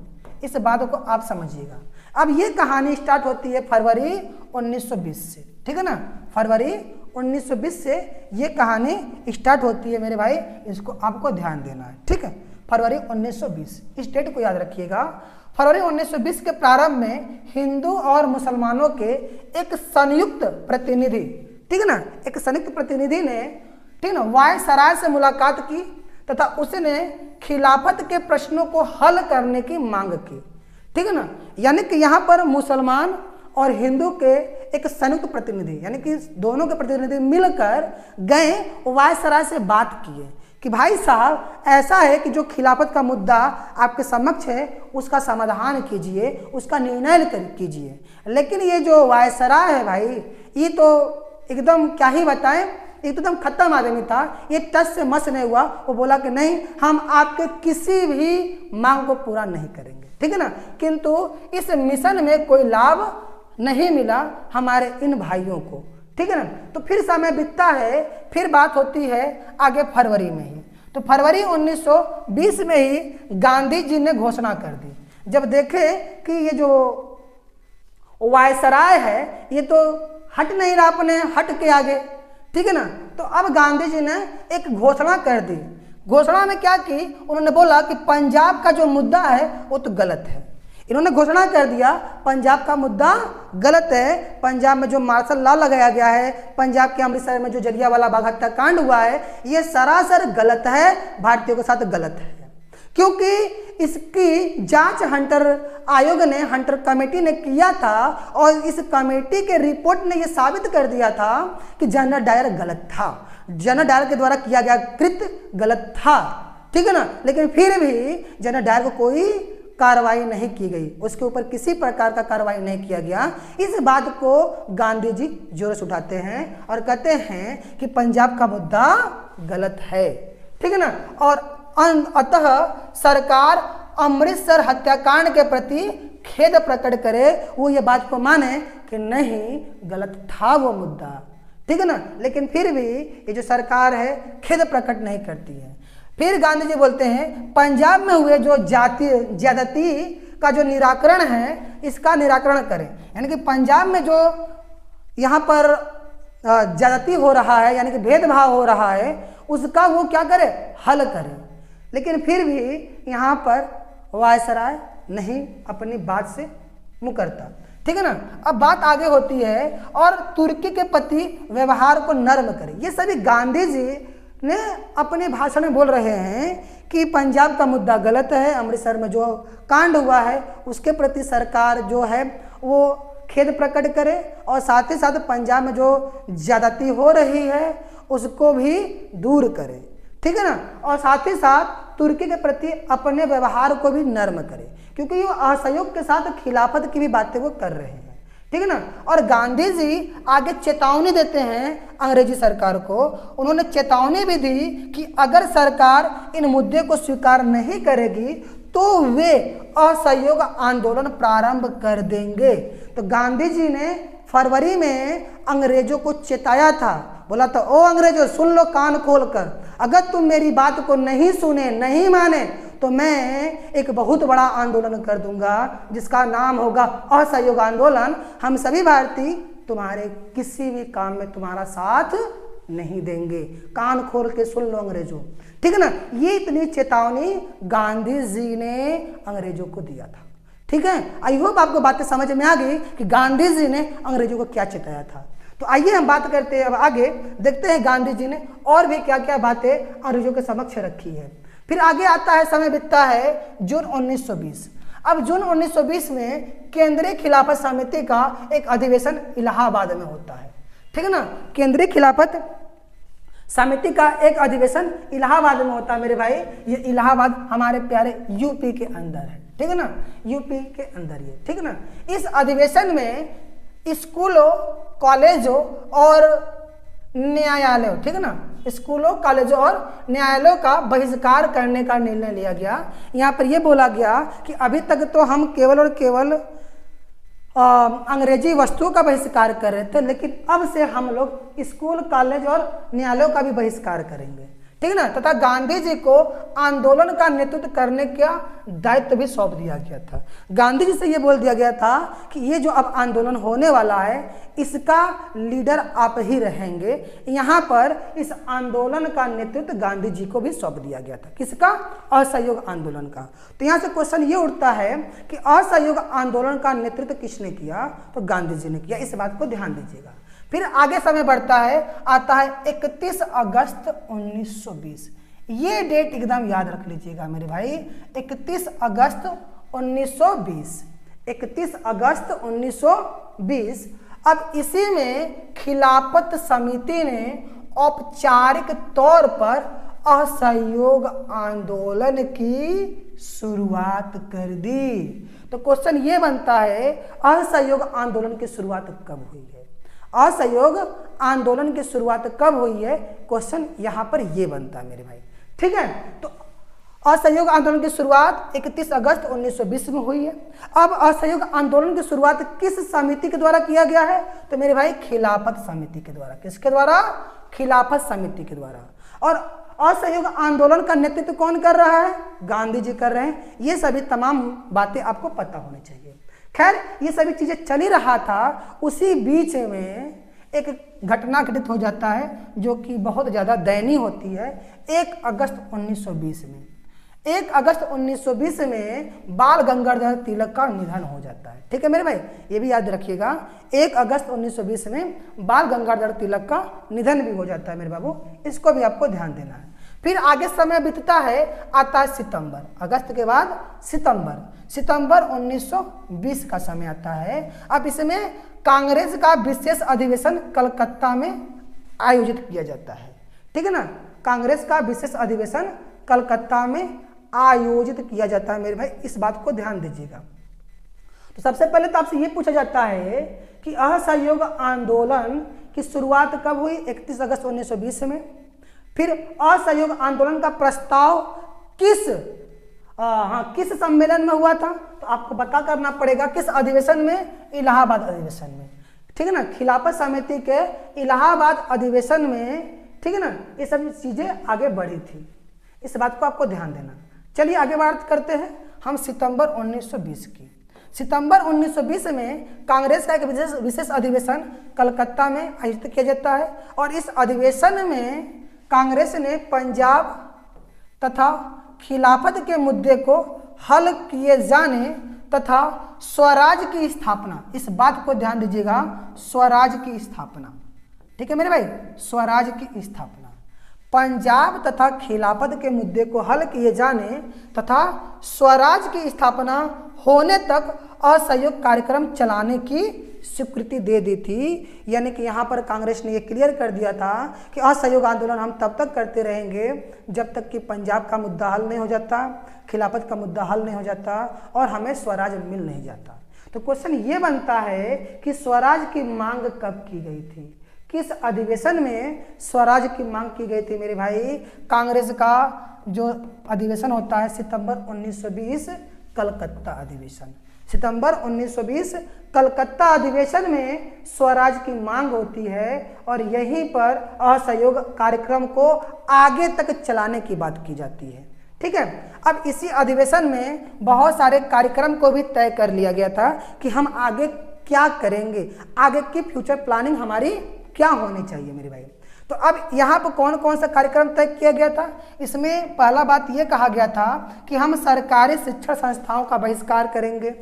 इस बात को आप समझिएगा। अब ये कहानी स्टार्ट होती है फरवरी 1920 से, ठीक है ना, फरवरी 1920 से ये कहानी स्टार्ट होती है मेरे भाई, इसको आपको ध्यान देना है, ठीक है। फरवरी 1920, इस डेट को याद रखिएगा। फरवरी 1920 के प्रारंभ में हिंदू और मुसलमानों के एक संयुक्त प्रतिनिधि, ठीक है ना, एक संयुक्त प्रतिनिधि ने, ठीक है ना, वायसराय से मुलाकात की तथा उसने खिलाफत के प्रश्नों को हल करने की मांग की, ठीक है ना। यानी कि यहाँ पर मुसलमान और हिंदू के एक संयुक्त प्रतिनिधि, यानी कि दोनों के प्रतिनिधि मिलकर गए, वायसराय से बात किए कि भाई साहब ऐसा है कि जो खिलाफत का मुद्दा आपके समक्ष है उसका समाधान कीजिए, उसका निर्णय कीजिए। लेकिन ये जो वायसराय है भाई, ये तो एकदम क्या ही बताएं, एकदम खत्म आदमी था, ये टस से मस नहीं हुआ। वो बोला कि नहीं, हम आपके किसी भी मांग को पूरा नहीं करेंगे, ठीक है ना। किंतु इस मिशन में कोई लाभ नहीं मिला हमारे इन भाइयों को, ठीक है ना। तो फिर समय बीतता है, फिर बात होती है आगे फरवरी में ही। तो फरवरी 1920 में ही गांधी जी ने घोषणा कर दी, जब देखे कि ये जो वायसराय है ये तो हट नहीं रहा अपने हट के आगे, ठीक है ना। तो अब गांधी जी ने एक घोषणा कर दी। घोषणा में क्या की, उन्होंने बोला कि पंजाब का जो मुद्दा है वो तो गलत है। इन्होंने घोषणा कर दिया पंजाब का मुद्दा गलत है, पंजाब में जो मार्शल लॉ लगाया गया है, पंजाब के अमृतसर में जो जलियांवाला बाग हत्याकांड हुआ है, ये सरासर गलत है, भारतीयों के साथ गलत है। क्योंकि इसकी जांच हंटर आयोग ने, हंटर कमेटी ने किया था और इस कमेटी के रिपोर्ट ने यह साबित कर दिया था कि जनरल डायर गलत था, जनरल डायर के द्वारा किया गया कृत्य गलत था, ठीक है ना। लेकिन फिर भी जनरल डायर को कोई कार्रवाई नहीं की गई, उसके ऊपर किसी प्रकार का कार्रवाई नहीं किया गया। इस बात को गांधी जी जोर से उठाते हैं और कहते हैं कि पंजाब का मुद्दा गलत है, ठीक है ना। और अतः सरकार अमृतसर हत्याकांड के प्रति खेद प्रकट करे, वो ये बात को माने कि नहीं गलत था वो मुद्दा, ठीक है ना। लेकिन फिर भी ये जो सरकार है खेद प्रकट नहीं करती है। फिर गांधी जी बोलते हैं पंजाब में हुए जो ज्यादती का जो निराकरण है इसका निराकरण करें, यानी कि पंजाब में जो यहाँ पर ज्यादती हो रहा है, यानी कि भेदभाव हो रहा है, उसका वो क्या करे, हल करे। लेकिन फिर भी यहाँ पर वायसराय नहीं अपनी बात से मुकरता, ठीक है ना। अब बात आगे होती है और तुर्की के प्रति व्यवहार को नर्म करे। ये सभी गांधी जी ने अपने भाषण में बोल रहे हैं कि पंजाब का मुद्दा गलत है, अमृतसर में जो कांड हुआ है उसके प्रति सरकार जो है वो खेद प्रकट करे और साथ ही साथ पंजाब में जो ज्यादती हो रही है उसको भी दूर करे, ठीक है ना। और साथ ही साथ तुर्की के प्रति अपने व्यवहार को भी नर्म करे, क्योंकि ये असहयोग के साथ खिलाफत की भी बातें वो कर रहे हैं, ठीक है ना। और गांधी जी आगे चेतावनी देते हैं अंग्रेजी सरकार को। उन्होंने चेतावनी भी दी कि अगर सरकार इन मुद्दे को स्वीकार नहीं करेगी तो वे असहयोग आंदोलन प्रारंभ कर देंगे। तो गांधी जी ने फरवरी में अंग्रेजों को चेताया था, बोला था ओ अंग्रेजों सुन लो कान खोलकर, अगर तुम मेरी बात को नहीं सुने नहीं माने तो मैं एक बहुत बड़ा आंदोलन कर दूंगा जिसका नाम होगा असहयोग आंदोलन। हम सभी भारतीय तुम्हारे किसी भी काम में तुम्हारा साथ नहीं देंगे, कान खोल के सुन लो अंग्रेजों, ठीक है ना। ये इतनी चेतावनी गांधी जी ने अंग्रेजों को दिया था, ठीक है। आई होप आपको बातें समझ में आ गई कि गांधी जी ने अंग्रेजों को क्या चेताया था। तो आइए हम बात करते हैं अब आगे, देखते हैं गांधी जी ने और भी क्या क्या बातें अंग्रेजों के समक्ष रखी है। फिर आगे आता है, समय बीतता है जून 1920। अब जून 1920 में केंद्रीय खिलाफत समिति का एक अधिवेशन इलाहाबाद में होता है, ठीक है ना। केंद्रीय खिलाफत समिति का एक अधिवेशन इलाहाबाद में होता है मेरे भाई। ये इलाहाबाद हमारे प्यारे यूपी के अंदर है, ठीक है ना, यूपी के अंदर ये, ठीक है ना। इस अधिवेशन में स्कूलों, कॉलेजों और न्यायालयों, ठीक है ना, स्कूलों, कॉलेजों और न्यायालयों का बहिष्कार करने का निर्णय लिया गया। यहाँ पर यह बोला गया कि अभी तक तो हम केवल और केवल अंग्रेजी वस्तुओं का बहिष्कार कर रहे थे, लेकिन अब से हम लोग स्कूल, कॉलेज और न्यायालयों का भी बहिष्कार करेंगे, ठीक है ना। तथा गांधी जी को आंदोलन का नेतृत्व करने का दायित्व भी सौंप दिया गया था। गांधी जी से ये बोल दिया गया था कि ये जो अब आंदोलन होने वाला है इसका लीडर आप ही रहेंगे। यहाँ पर इस आंदोलन का नेतृत्व गांधी जी को भी सौंप दिया गया था। किसका? असहयोग आंदोलन का। तो यहाँ से क्वेश्चन ये उठता है कि असहयोग आंदोलन का नेतृत्व किसने किया? तो गांधी जी ने किया। इस बात को ध्यान दीजिएगा। फिर आगे समय बढ़ता है, आता है 31 अगस्त 1920। ये डेट एकदम याद रख लीजिएगा मेरे भाई, 31 अगस्त 1920, 31 अगस्त 1920। अब इसी में खिलाफत समिति ने औपचारिक तौर पर असहयोग आंदोलन की शुरुआत कर दी। तो क्वेश्चन ये बनता है, असहयोग आंदोलन की शुरुआत कब हुई है? असहयोग आंदोलन की शुरुआत कब हुई है? क्वेश्चन यहां पर यह बनता है मेरे भाई, ठीक है। तो असहयोग आंदोलन की शुरुआत 31 अगस्त 1920 में हुई है। अब असहयोग आंदोलन की शुरुआत किस समिति के द्वारा किया गया है? तो मेरे भाई खिलाफत समिति के द्वारा। किसके द्वारा? खिलाफत समिति के द्वारा। और असहयोग आंदोलन का नेतृत्व कौन कर रहा है? गांधी जी कर रहे हैं। ये सभी तमाम बातें आपको पता होनी चाहिए। खैर, ये सभी चीजें चल ही रहा था, उसी बीच में एक घटना घटित हो जाता है जो कि बहुत ज्यादा दयनीय होती है। 1 अगस्त 1920 में, 1 अगस्त 1920 में बाल गंगाधर तिलक का निधन हो जाता है, ठीक है मेरे भाई, ये भी याद रखिएगा। 1 अगस्त 1920 में बाल गंगाधर तिलक का निधन भी हो जाता है मेरे बाबू, इसको भी आपको ध्यान देना है। फिर आगे समय बीतता है, आता है सितंबर। अगस्त के बाद सितंबर 1920 का समय आता है। अब इसमें कांग्रेस का विशेष अधिवेशन कलकत्ता में आयोजित किया जाता है, ठीक है ना। कांग्रेस का विशेष अधिवेशन कलकत्ता में आयोजित किया जाता है मेरे भाई, इस बात को ध्यान दीजिएगा। तो सबसे पहले तो आपसे ये पूछा जाता है कि असहयोग आंदोलन की शुरुआत कब हुई? 31 अगस्त 1920 में। फिर असहयोग आंदोलन का प्रस्ताव किस सम्मेलन में हुआ था? तो आपको पता करना पड़ेगा किस अधिवेशन में? इलाहाबाद अधिवेशन में, ठीक है ना। खिलाफत समिति के इलाहाबाद अधिवेशन में, ठीक है ना, ये सब चीजें आगे बढ़ी थी, इस बात को आपको ध्यान देना। चलिए आगे बात करते हैं हम सितंबर 1920 की। सितंबर 1920 में कांग्रेस का एक विशेष अधिवेशन कलकत्ता में आयोजित किया जाता है। और इस अधिवेशन में कांग्रेस ने पंजाब तथा खिलाफत के मुद्दे को हल किए जाने तथा स्वराज की स्थापना, इस बात को ध्यान दीजिएगा, स्वराज की स्थापना, ठीक है मेरे भाई, स्वराज की स्थापना, पंजाब तथा खिलाफत के मुद्दे को हल किए जाने तथा स्वराज की स्थापना होने तक असहयोग कार्यक्रम चलाने की स्वीकृति दे दी थी। यानी कि यहाँ पर कांग्रेस ने ये क्लियर कर दिया था कि असहयोग आंदोलन हम तब तक करते रहेंगे जब तक कि पंजाब का मुद्दा हल नहीं हो जाता, खिलाफत का मुद्दा हल नहीं हो जाता और हमें स्वराज मिल नहीं जाता। तो क्वेश्चन ये बनता है कि स्वराज की मांग कब की गई थी, किस अधिवेशन में स्वराज की मांग की गई थी मेरे भाई। कांग्रेस का जो अधिवेशन होता है सितंबर 1920 कलकत्ता अधिवेशन, सितंबर 1920 कलकत्ता अधिवेशन में स्वराज की मांग होती है और यहीं पर असहयोग कार्यक्रम को आगे तक चलाने की बात की जाती है। ठीक है, अब इसी अधिवेशन में बहुत सारे कार्यक्रम को भी तय कर लिया गया था कि हम आगे क्या करेंगे, आगे की फ्यूचर प्लानिंग हमारी क्या होनी चाहिए मेरे भाई। तो अब यहाँ पर कौन कौन सा कार्यक्रम तय किया गया था, इसमें पहला बात ये कहा गया था कि हम सरकारी शिक्षण संस्थाओं का बहिष्कार करेंगे,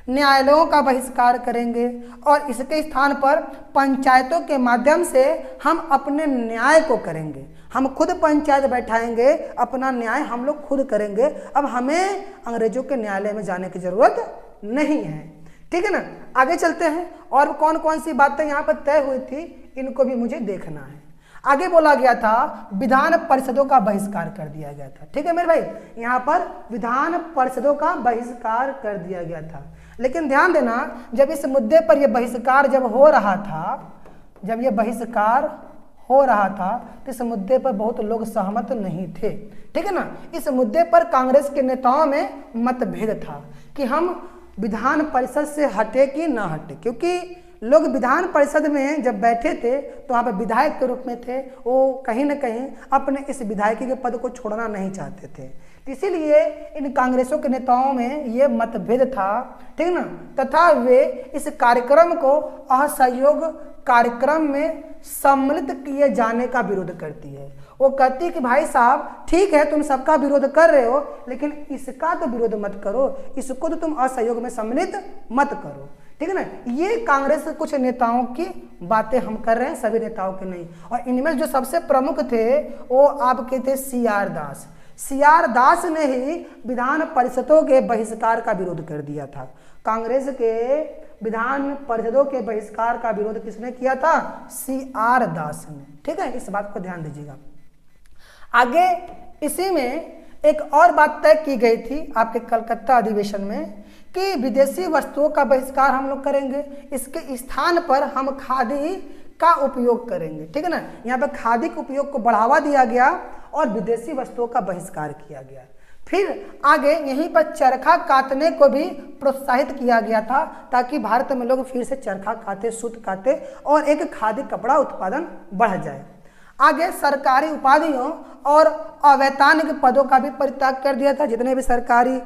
न्यायालयों का बहिष्कार करेंगे और इसके स्थान पर पंचायतों के माध्यम से हम अपने न्याय को करेंगे। हम खुद पंचायत बैठाएंगे, अपना न्याय हम लोग खुद करेंगे। अब हमें अंग्रेजों के न्यायालय में जाने की जरूरत नहीं है। ठीक है ना, आगे चलते हैं और कौन कौन सी बातें यहाँ पर तय हुई थी इनको भी मुझे देखना है। आगे बोला गया था विधान परिषदों का बहिष्कार कर दिया गया था। ठीक है मेरे भाई, यहाँ पर विधान परिषदों का बहिष्कार कर दिया गया था। लेकिन ध्यान देना, जब इस मुद्दे पर यह बहिष्कार जब हो रहा था, जब यह बहिष्कार हो रहा था तो इस मुद्दे पर बहुत लोग सहमत नहीं थे। ठीक है ना, इस मुद्दे पर कांग्रेस के नेताओं में मतभेद था कि हम विधान परिषद से हटे कि ना हटे, क्योंकि लोग विधान परिषद में जब बैठे थे तो वहाँ पर विधायक के रूप में थे, वो कहीं ना कहीं अपने इस विधायकी के पद को छोड़ना नहीं चाहते थे। इसीलिए इन कांग्रेसों के नेताओं में ये मतभेद था। ठीक ना, तथा वे इस कार्यक्रम को असहयोग कार्यक्रम में सम्मिलित किए जाने का विरोध करती है। वो कहती है कि भाई साहब ठीक है, तुम सबका विरोध कर रहे हो, लेकिन इसका तो विरोध मत करो, इसको तो तुम असहयोग में सम्मिलित मत करो। ठीक है ना, ये कांग्रेस के कुछ नेताओं की बातें हम कर रहे हैं, सभी नेताओं के नहीं। और इनमें जो सबसे प्रमुख थे वो आपके थे CR दास। CR दास ने ही विधान परिषदों के बहिष्कार का विरोध कर दिया था। कांग्रेस के विधान परिषदों के बहिष्कार का विरोध किसने किया था? CR दास ने। ठीक है, इस बात को ध्यान दीजिएगा। आगे इसी में एक और बात तय की गई थी आपके कलकत्ता अधिवेशन में कि विदेशी वस्तुओं का बहिष्कार हम लोग करेंगे, इसके स्थान पर हम खादी का उपयोग करेंगे। ठीक है ना, यहाँ पर खादी के उपयोग को बढ़ावा दिया गया और विदेशी वस्तुओं का बहिष्कार किया गया। फिर आगे यहीं पर चरखा कातने को भी प्रोत्साहित किया गया था ताकि भारत में लोग फिर से चरखा काते, सूत काते और एक खादी कपड़ा उत्पादन बढ़ जाए। आगे सरकारी उपाधियों और अवैतनिक पदों का भी परित्याग कर दिया था। जितने भी सरकारी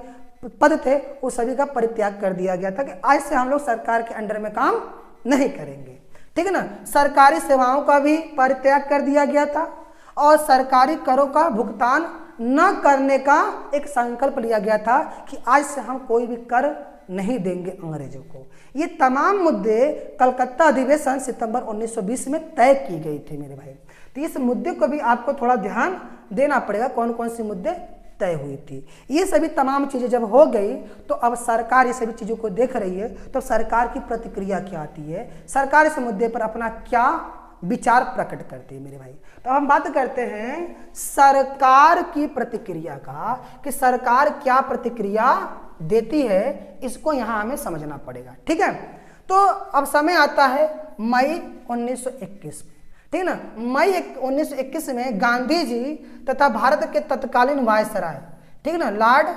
पद थे उस सभी का परित्याग कर दिया गया था कि आज से हम लोग सरकार के अंडर में काम नहीं करेंगे। ठीक है ना, सरकारी सेवाओं का भी परित्याग कर दिया गया था और सरकारी करों का भुगतान न करने का एक संकल्प लिया गया था कि आज से हम कोई भी कर नहीं देंगे अंग्रेजों को। ये तमाम मुद्दे कलकत्ता अधिवेशन सितंबर 1920 में तय की गई थी मेरे भाई। तो इस मुद्दे को भी आपको थोड़ा ध्यान देना पड़ेगा, कौन कौन सी मुद्दे तय हुई थी। ये सभी तमाम चीजें जब हो गई तो अब सरकार ये सभी चीजों को देख रही है, तो सरकार की प्रतिक्रिया क्या आती है, सरकार इस मुद्दे पर अपना क्या विचार प्रकट करती है मेरे भाई। तो हम बात करते हैं सरकार की प्रतिक्रिया का कि सरकार क्या प्रतिक्रिया देती है, इसको यहां हमें समझना पड़ेगा। ठीक है, तो अब समय आता है मई 1921 में। ठीक है ना, मई 1921 में गांधी जी तथा भारत के तत्कालीन वायसराय, ठीक है ना, लॉर्ड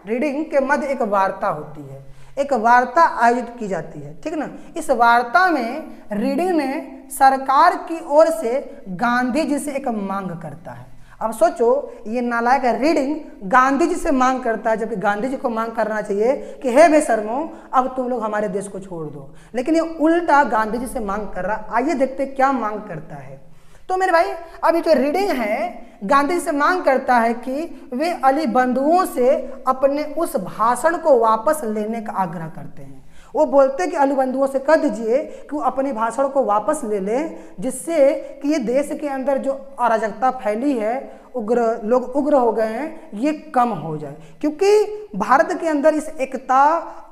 रीडिंग के मध्य एक वार्ता होती है, एक वार्ता आयोजित की जाती है। ठीक है ना, इस वार्ता में रीडिंग ने सरकार की ओर से गांधी जी से एक मांग करता है। अब सोचो, ये नालायक रीडिंग गांधी जी से मांग करता है, जबकि गांधी जी को मांग करना चाहिए कि हे बेशर्मो अब तुम लोग हमारे देश को छोड़ दो, लेकिन ये उल्टा गांधी जी से मांग कर रहा। आइए देखते क्या मांग करता है। तो मेरे भाई, अब ये जो रीडिंग है गांधी जी से मांग करता है कि वे अली बंधुओं से अपने उस भाषण को वापस लेने का आग्रह करते हैं। वो बोलते हैं कि अली बंधुओं से कह दीजिए कि वो अपने भाषण को वापस ले लें, जिससे कि ये देश के अंदर जो अराजकता फैली है, लोग उग्र हो गए हैं, ये कम हो जाए। क्योंकि भारत के अंदर इस एकता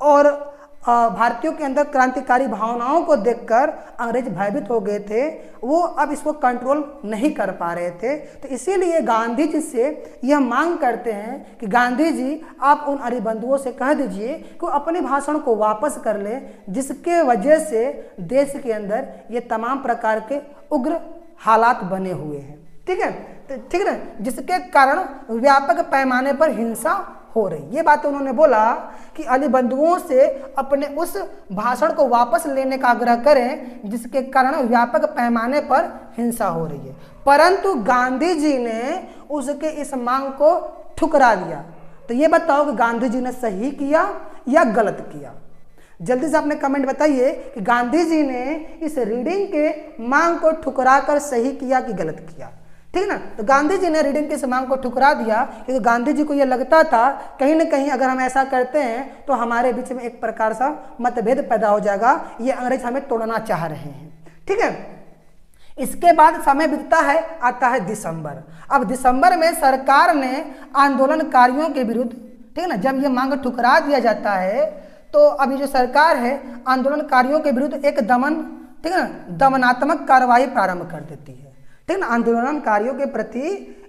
और भारतीयों के अंदर क्रांतिकारी भावनाओं को देखकर अंग्रेज भयभीत हो गए थे, वो अब इसको कंट्रोल नहीं कर पा रहे थे। तो इसीलिए गांधी जी से यह मांग करते हैं कि गांधी जी आप उन अरिबंधुओं से कह दीजिए कि वो अपने भाषण को वापस कर ले, जिसके वजह से देश के अंदर ये तमाम प्रकार के उग्र हालात बने हुए हैं। ठीक है, तो ठीक है ना, जिसके कारण व्यापक पैमाने पर हिंसा हो रही। ये बात उन्होंने बोला कि अली बंधुओं से अपने उस भाषण को वापस लेने का आग्रह करें जिसके कारण व्यापक पैमाने पर हिंसा हो रही है। परंतु गांधी जी ने उसके इस मांग को ठुकरा दिया। तो ये बताओ कि गांधी जी ने सही किया या गलत किया? जल्दी से अपने कमेंट बताइए कि गांधी जी ने इस रीडिंग के मांग को ठुकरा कर सही किया कि गलत किया। ठीक ना, तो गांधी जी ने रीडिंग की इस मांग को ठुकरा दिया क्योंकि गांधी जी को यह लगता था कहीं ना कहीं अगर हम ऐसा करते हैं तो हमारे बीच में एक प्रकार सा मतभेद पैदा हो जाएगा, ये अंग्रेज हमें तोड़ना चाह रहे हैं। ठीक है, इसके बाद समय बीतता है, आता है दिसंबर। अब दिसंबर में सरकार ने आंदोलनकारियों के विरुद्ध, ठीक है ना, जब ये मांग ठुकरा दिया जाता है तो अभी जो सरकार है आंदोलनकारियों के विरुद्ध एक ठीक है ना, दमनात्मक कार्रवाई प्रारंभ कर देती है। ठीक ना, आंदोलनकारियों के प्रति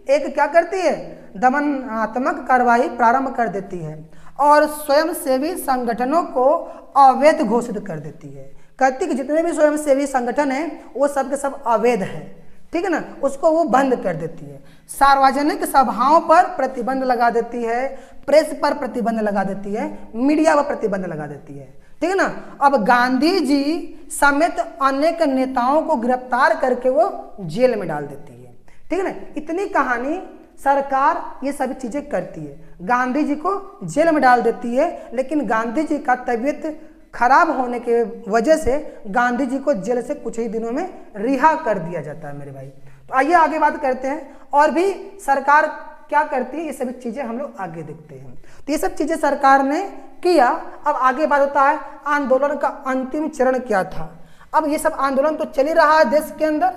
एक क्या करती है, दमनात्मक कार्रवाई प्रारंभ कर देती है और स्वयंसेवी संगठनों को अवैध घोषित कर देती है। कहती कि जितने भी स्वयंसेवी संगठन हैं वो सब के सब अवैध है। ठीक है ना, उसको वो बंद कर देती है। सार्वजनिक सभाओं पर प्रतिबंध लगा देती है, प्रेस पर प्रतिबंध लगा देती है, मीडिया पर प्रतिबंध लगा देती है। ठीक है ना, अब गांधी जी समेत अनेक नेताओं को गिरफ्तार करके वो जेल में डाल देती है। ठीक है ना, इतनी कहानी सरकार ये सभी चीजें करती है, गांधी जी को जेल में डाल देती है। लेकिन गांधी जी का तबीयत खराब होने के वजह से गांधी जी को जेल से कुछ ही दिनों में रिहा कर दिया जाता है मेरे भाई। तो आइए आगे बात करते हैं और भी सरकार क्या करती है, ये सभी चीजें हम लोग आगे देखते हैं। तो ये सब चीजें सरकार ने किया। अब आगे बात होता है आंदोलन का अंतिम चरण क्या था। अब ये सब आंदोलन तो चल ही रहा है देश के अंदर,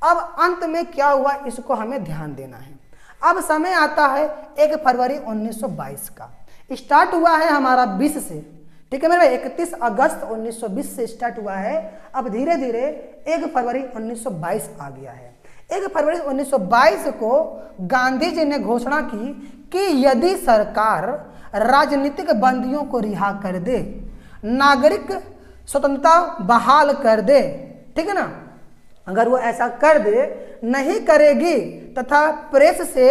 अब अंत में क्या हुआ इसको हमें ध्यान देना है। अब समय आता है 1 फरवरी 1922 का। स्टार्ट हुआ है हमारा 20 से, ठीक है मेरे भाई, 31 अगस्त 1920 से स्टार्ट हुआ है। अब धीरे धीरे 1 फरवरी 1922 आ गया है। 1 फरवरी 1922 को गांधी जी ने घोषणा की कि यदि सरकार राजनीतिक बंदियों को रिहा कर दे, नागरिक स्वतंत्रता बहाल कर दे, ठीक है ना, अगर वो ऐसा कर दे, नहीं करेगी तथा प्रेस से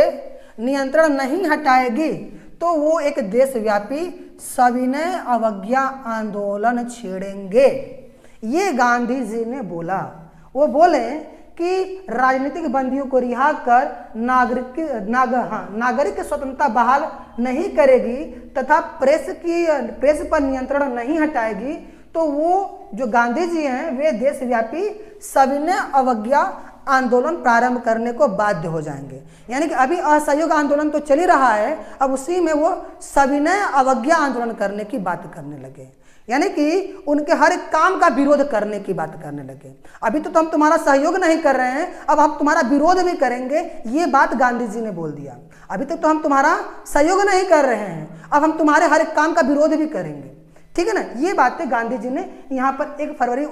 नियंत्रण नहीं हटाएगी तो वो एक देशव्यापी सविनय अवज्ञा आंदोलन छेड़ेंगे। ये गांधी जी ने बोला। वो बोले कि राजनीतिक बंदियों को रिहा कर नागरिक स्वतंत्रता बहाल नहीं करेगी तथा प्रेस पर नियंत्रण नहीं हटाएगी तो वो जो गांधी जी हैं वे देशव्यापी सविनय अवज्ञा आंदोलन प्रारंभ करने को बाध्य हो जाएंगे। यानी कि अभी असहयोग आंदोलन तो चल ही रहा है, अब उसी में वो सविनय अवज्ञा आंदोलन करने की बात करने लगे, यानी कि उनके हर एक काम का विरोध करने की बात करने लगे। अभी तो हम तुम्हारा सहयोग नहीं कर रहे हैं, अब हम तुम्हारा विरोध भी करेंगे, ये बात गांधी जी ने बोल दिया। अभी तक तो हम तुम्हारा सहयोग नहीं कर रहे हैं, अब हम तुम्हारे हर एक काम का विरोध भी करेंगे, ठीक है ना। ये बातें गांधी जी ने यहाँ पर 1 फरवरी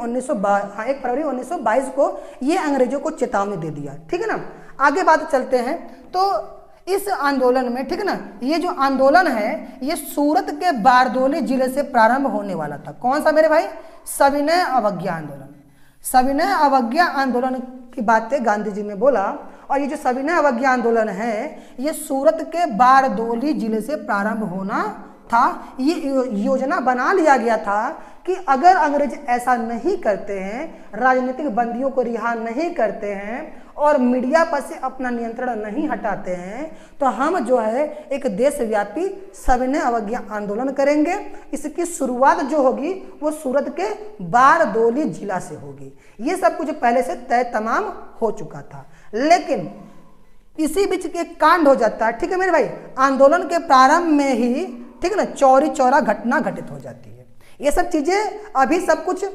1922 को ये अंग्रेजों को चेतावनी दे दिया, ठीक है ना। आगे बात चलते हैं तो इस आंदोलन में, ठीक है ना, ये जो आंदोलन है ये सूरत के बारदोली जिले से प्रारंभ होने वाला था। कौन सा मेरे भाई? सविनय अवज्ञा आंदोलन। सविनय अवज्ञा आंदोलन की बातें गांधी जी ने बोला और ये जो सविनय अवज्ञा आंदोलन है ये सूरत के बारदोली जिले से प्रारंभ होना था। ये योजना बना लिया गया था कि अगर अंग्रेज ऐसा नहीं करते हैं, राजनीतिक बंदियों को रिहा नहीं करते हैं और मीडिया पर से अपना नियंत्रण नहीं हटाते हैं तो हम जो है एक देशव्यापी सविनय अवज्ञा आंदोलन करेंगे। इसकी शुरुआत जो होगी वो सूरत के बारदोली जिला से होगी। ये सब कुछ पहले से तय तमाम हो चुका था, लेकिन इसी बीच एक कांड हो जाता है, ठीक है मेरे भाई। आंदोलन के प्रारंभ में ही, ठीक है ना, चौरी चौरा घटना घटित हो जाती है। ये सब चीजें अभी सब कुछ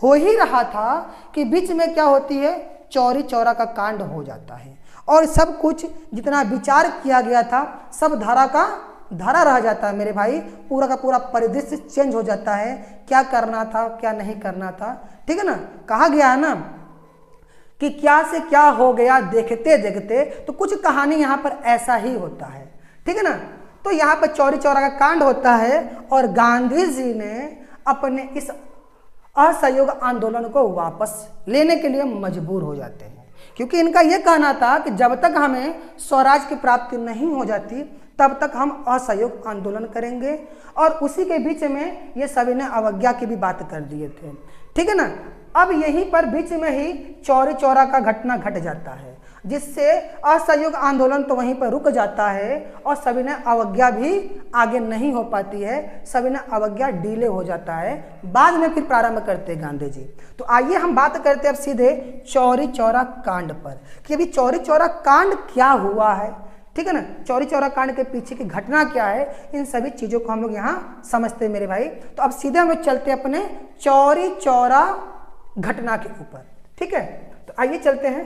हो ही रहा था कि बीच में क्या होती है, चौरी चौरा का कांड हो जाता है और सब कुछ जितना विचार किया गया था सब धारा का धरा रह जाता है मेरे भाई, पूरा का पूरा परिदृश्य चेंज हो जाता है, क्या करना था क्या नहीं करना था। ठीक है ना, कहा गया है ना कि क्या से क्या हो गया देखते देखते, तो कुछ कहानी यहाँ पर ऐसा ही होता है। ठीक है ना, तो यहाँ पर चौरी चौरा का कांड होता है और गांधी जी ने अपने इस असहयोग आंदोलन को वापस लेने के लिए मजबूर हो जाते हैं, क्योंकि इनका यह कहना था कि जब तक हमें स्वराज की प्राप्ति नहीं हो जाती तब तक हम असहयोग आंदोलन करेंगे। और उसी के बीच में ये सभी ने अवज्ञा की भी बात कर दिए थे। ठीक है ना, अब यहीं पर बीच में ही चौरी चौरा का घटना घट जाता है, जिससे असहयोग आंदोलन तो वहीं पर रुक जाता है और सभी ने अवज्ञा भी आगे नहीं हो पाती है, सभी ने अवज्ञा डिले हो जाता है, बाद में फिर प्रारंभ करते हैं गांधी जी। तो आइए हम बात करते हैं अब सीधे चौरी चौरा कांड पर कि अभी चौरी चौरा कांड क्या हुआ है। ठीक है ना, चौरी चौरा कांड के पीछे की घटना क्या है, इन सभी चीज़ों को हम लोग यहाँ समझते हैं मेरे भाई। तो अब सीधे हम लोग चलते हैं अपने चौरी चौरा घटना के ऊपर। ठीक है, तो आइए चलते हैं,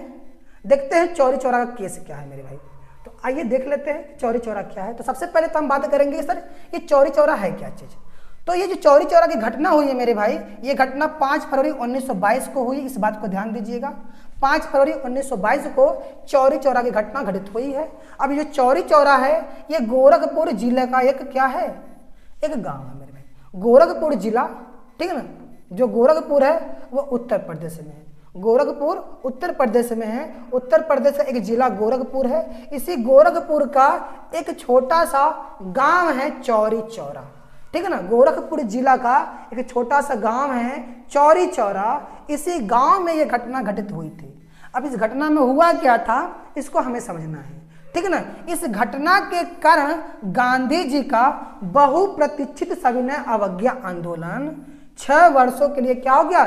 देखते हैं चौरी चौरा का केस क्या है मेरे भाई। तो आइए देख लेते हैं चौरी चौरा क्या है। तो सबसे पहले तो हम बात करेंगे सर ये चौरी चौरा है क्या चीज़। तो ये जो चौरी चौरा की घटना हुई है मेरे भाई, ये घटना 5 फरवरी 1922 को हुई, इस बात को ध्यान दीजिएगा। 5 फरवरी 1922 को चौरी चौरा की घटना घटित हुई है। अब ये चौरी चौरा है ये गोरखपुर जिले का एक क्या है, एक गाँव है मेरे भाई, गोरखपुर जिला। ठीक है ना, जो गोरखपुर है वो उत्तर प्रदेश में है, गोरखपुर उत्तर प्रदेश में है। उत्तर प्रदेश का एक जिला गोरखपुर है। इसी गोरखपुर का एक छोटा सा गांव है चौरी चौरा। ठीक है ना, गोरखपुर जिला का एक छोटा सा गांव है चौरी चौरा। इसी गांव में ये घटना घटित हुई थी। अब इस घटना में हुआ क्या था इसको हमें समझना है। ठीक है ना, इस घटना के कारण गांधी जी का बहुप्रतीक्षित सविनय अवज्ञा आंदोलन 6 वर्षों के लिए क्या हो गया,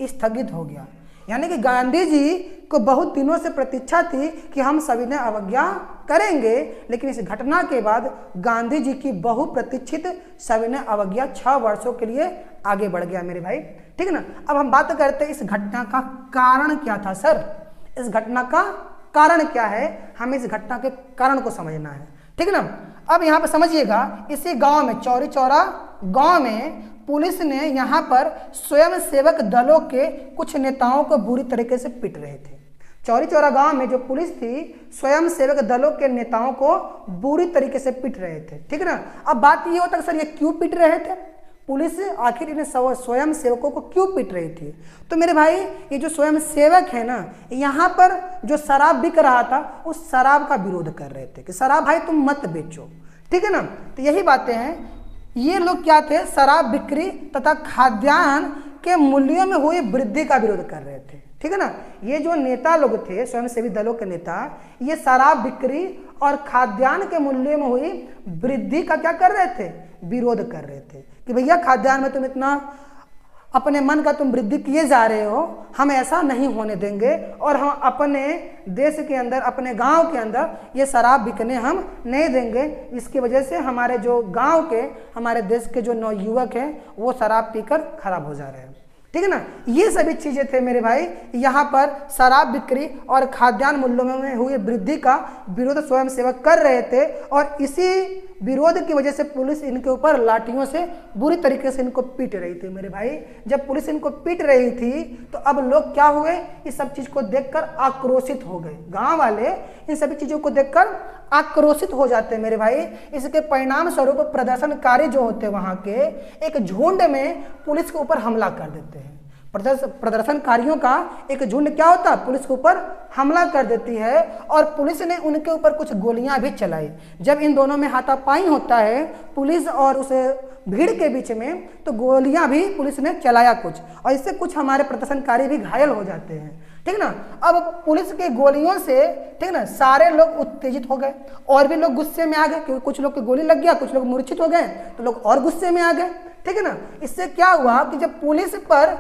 स्थगित हो गया। यानी कि गांधी जी को बहुत दिनों से प्रतीक्षा थी कि हम सविनय अवज्ञा करेंगे, लेकिन इस घटना के बाद गांधी जी की बहुप्रतीक्षित सविनय अवज्ञा 6 वर्षों के लिए आगे बढ़ गया मेरे भाई। ठीक है ना, अब हम बात करते हैं इस घटना का कारण क्या था। सर इस घटना का कारण क्या है, हमें इस घटना के कारण को समझना है। ठीक है ना, अब यहाँ पर समझिएगा, इसी गांव में चौरी चौरा गांव में पुलिस ने यहाँ पर स्वयंसेवक दलों के कुछ नेताओं को बुरी तरीके से पीट रहे थे। चौरी चौरा गांव में जो पुलिस थी स्वयंसेवक दलों के नेताओं को बुरी तरीके से पीट रहे थे। ठीक है ना, अब बात ये होता है सर ये क्यों पीट रहे थे, पुलिस आखिर इन्हें स्वयं सेवकों को क्यों पीट रही थी। तो मेरे भाई ये जो स्वयं सेवक है ना, यहाँ पर जो शराब बिक रहा था उस शराब का विरोध कर रहे थे कि शराब भाई तुम मत बेचो। ठीक है ना, तो यही बातें हैं। ये लोग क्या थे, शराब बिक्री तथा खाद्यान्न के मूल्यों में हुई वृद्धि का विरोध कर रहे थे। ठीक है ना, ये जो नेता लोग थे स्वयंसेवी दलों के नेता, ये शराब बिक्री और खाद्यान्न के मूल्यों में हुई वृद्धि का क्या कर रहे थे, विरोध कर रहे थे कि भैया खाद्यान्न में तुम इतना अपने मन का तुम वृद्धि किए जा रहे हो, हम ऐसा नहीं होने देंगे और हम अपने देश के अंदर अपने गांव के अंदर ये शराब बिकने हम नहीं देंगे। इसकी वजह से हमारे जो गांव के हमारे देश के जो नवयुवक हैं वो शराब पीकर खराब हो जा रहे हैं। ठीक है ना, ये सभी चीज़ें थे मेरे भाई। यहाँ पर शराब बिक्री और खाद्यान्न मूल्यों में हुई वृद्धि का विरोध स्वयंसेवक कर रहे थे और इसी विरोध की वजह से पुलिस इनके ऊपर लाठियों से बुरी तरीके से इनको पीट रही थी मेरे भाई। जब पुलिस इनको पीट रही थी तो अब लोग क्या हुए, इस सब चीज़ को देखकर आक्रोशित हो गए। गांव वाले इन सभी चीज़ों को देखकर आक्रोशित हो जाते हैं मेरे भाई। इसके परिणाम स्वरूप प्रदर्शनकारी जो होते हैं वहाँ के एक झुंड में पुलिस के ऊपर हमला कर देते हैं। प्रदर्शनकारियों का एक झुंड क्या होता है, पुलिस के ऊपर हमला कर देती है और पुलिस ने उनके ऊपर कुछ गोलियां भी चलाई। जब इन दोनों में हाथापाई होता है पुलिस और उस भीड़ के बीच में, तो गोलियां भी पुलिस ने चलाया कुछ, और इससे कुछ हमारे प्रदर्शनकारी भी घायल हो जाते हैं। ठीक ना, अब पुलिस की गोलियों से ठीक ना सारे लोग उत्तेजित हो गए और भी लोग गुस्से में आ गए, क्योंकि कुछ लोग की गोली लग गया, कुछ लोग मूर्छित हो गए, तो लोग और गुस्से में आ गए। ठीक है ना, इससे क्या हुआ कि जब पुलिस पर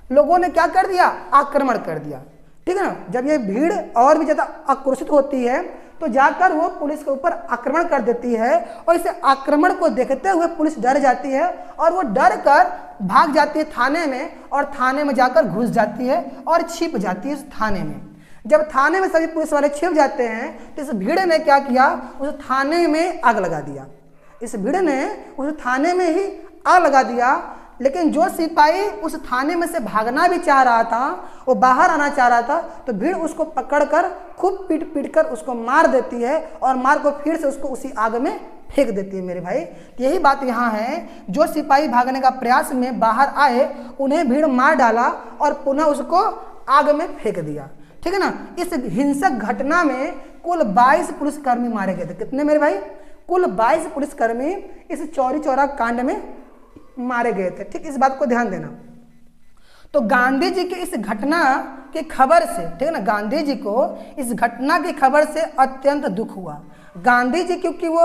लोगों ने क्या कर दिया, आक्रमण कर दिया। ठीक है ना, जब ये भीड़ और भी ज़्यादा आक्रोशित होती है तो जाकर वो पुलिस के ऊपर आक्रमण कर देती है और इस आक्रमण को देखते हुए पुलिस डर जाती है और वो डर कर भाग जाती है थाने में, और थाने में जाकर घुस जाती है और छिप जाती है उस थाने में। जब थाने में सभी पुलिस वाले छिप जाते हैं तो इस भीड़ ने क्या किया, उस थाने में आग लगा दिया। इस भीड़ ने उस थाने में ही आग लगा दिया। लेकिन जो सिपाही उस थाने में से भागना भी चाह रहा था, वो बाहर आना चाह रहा था, तो भीड़ उसको पकड़कर खूब पीट पीट कर उसको मार देती है और मार को फिर से उसको उसी आग में फेंक देती है मेरे भाई। यही बात यहाँ है, जो सिपाही भागने का प्रयास में बाहर आए उन्हें भीड़ मार डाला और पुनः उसको आग में फेंक दिया। ठीक है ना। इस हिंसक घटना में कुल 22 पुलिसकर्मी मारे गए थे। कितने मेरे भाई? कुल 22 पुलिसकर्मी इस चौरी चौरा कांड में मारे गए थे। ठीक, इस बात को ध्यान देना। तो गांधी जी की इस घटना की खबर से, ठीक है ना, गांधी जी को इस घटना की खबर से अत्यंत दुख हुआ। गांधी जी क्योंकि वो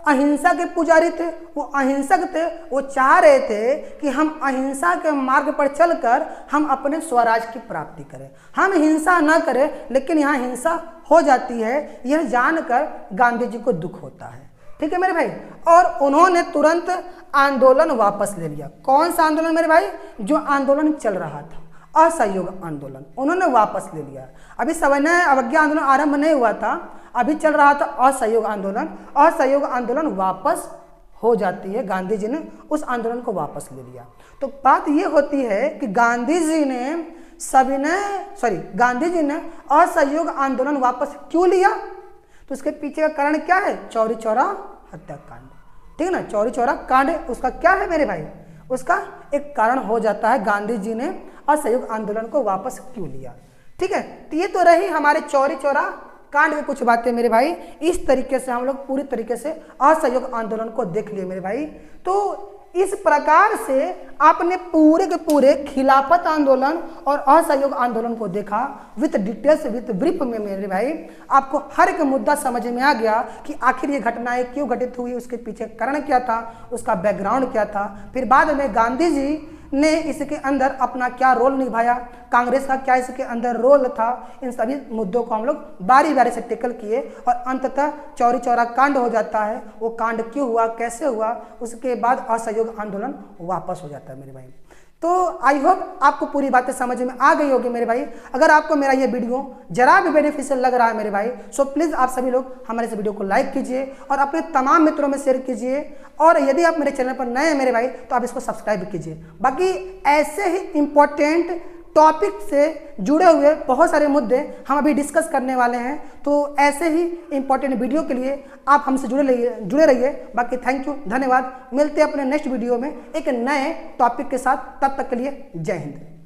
अहिंसा के पुजारी थे, वो अहिंसक थे, वो चाह रहे थे कि हम अहिंसा के मार्ग पर चलकर हम अपने स्वराज की प्राप्ति करें, हम हिंसा न करें। लेकिन यहाँ हिंसा हो जाती है, यह जानकर गांधी जी को दुख होता है। ठीक है मेरे भाई। और उन्होंने तुरंत आंदोलन वापस ले लिया। कौन सा आंदोलन मेरे भाई? जो आंदोलन चल रहा था, असहयोग आंदोलन, उन्होंने वापस ले लिया। अभी सविनय अवज्ञा आंदोलन आरंभ नहीं हुआ था, अभी चल रहा था असहयोग आंदोलन। असहयोग आंदोलन वापस हो जाती है, गांधी जी ने उस आंदोलन को वापस ले लिया। तो बात ये होती है कि गांधी जी ने असहयोग आंदोलन वापस क्यों लिया? तो उसके पीछे का कारण क्या है? चौरी चौरा हत्याकांड। ठीक है ना, चौरी चौरा कांड उसका क्या है मेरे भाई? उसका एक कारण हो जाता है गांधी जी ने असहयोग आंदोलन को वापस क्यों लिया। ठीक है, तो ये तो रही हमारे चौरी चौरा कांड में कुछ बातें मेरे भाई। इस तरीके से हम लोग पूरी तरीके से असहयोग आंदोलन को देख लिए मेरे भाई। तो इस प्रकार से आपने पूरे के पूरे खिलाफत आंदोलन और असहयोग आंदोलन को देखा विथ डिटेल्स, विथ ब्रीफ में मेरे भाई। आपको हर एक मुद्दा समझ में आ गया कि आखिर ये घटनाएं क्यों घटित हुई, उसके पीछे कारण क्या था, उसका बैकग्राउंड क्या था। फिर बाद में गांधी जी ने इसके अंदर अपना क्या रोल निभाया, कांग्रेस का क्या इसके अंदर रोल था, इन सभी मुद्दों को हम लोग बारी बारी से टेकल किए और अंततः चौरी चौरा कांड हो जाता है। वो कांड क्यों हुआ, कैसे हुआ, उसके बाद असहयोग आंदोलन वापस हो जाता है मेरे भाई। तो आई होप आपको पूरी बातें समझ में आ गई होगी मेरे भाई। अगर आपको मेरा ये वीडियो जरा भी बेनिफिशियल लग रहा है मेरे भाई, सो प्लीज़ आप सभी लोग हमारे इस वीडियो को लाइक कीजिए और अपने तमाम मित्रों में शेयर कीजिए। और यदि आप मेरे चैनल पर नए हैं मेरे भाई, तो आप इसको सब्सक्राइब कीजिए। बाकी ऐसे ही इम्पोर्टेंट टॉपिक से जुड़े हुए बहुत सारे मुद्दे हम अभी डिस्कस करने वाले हैं। तो ऐसे ही इम्पोर्टेंट वीडियो के लिए आप हमसे जुड़े रहिए। बाकी थैंक यू, धन्यवाद। मिलते हैं अपने नेक्स्ट वीडियो में एक नए टॉपिक के साथ। तब तक के लिए जय हिंद।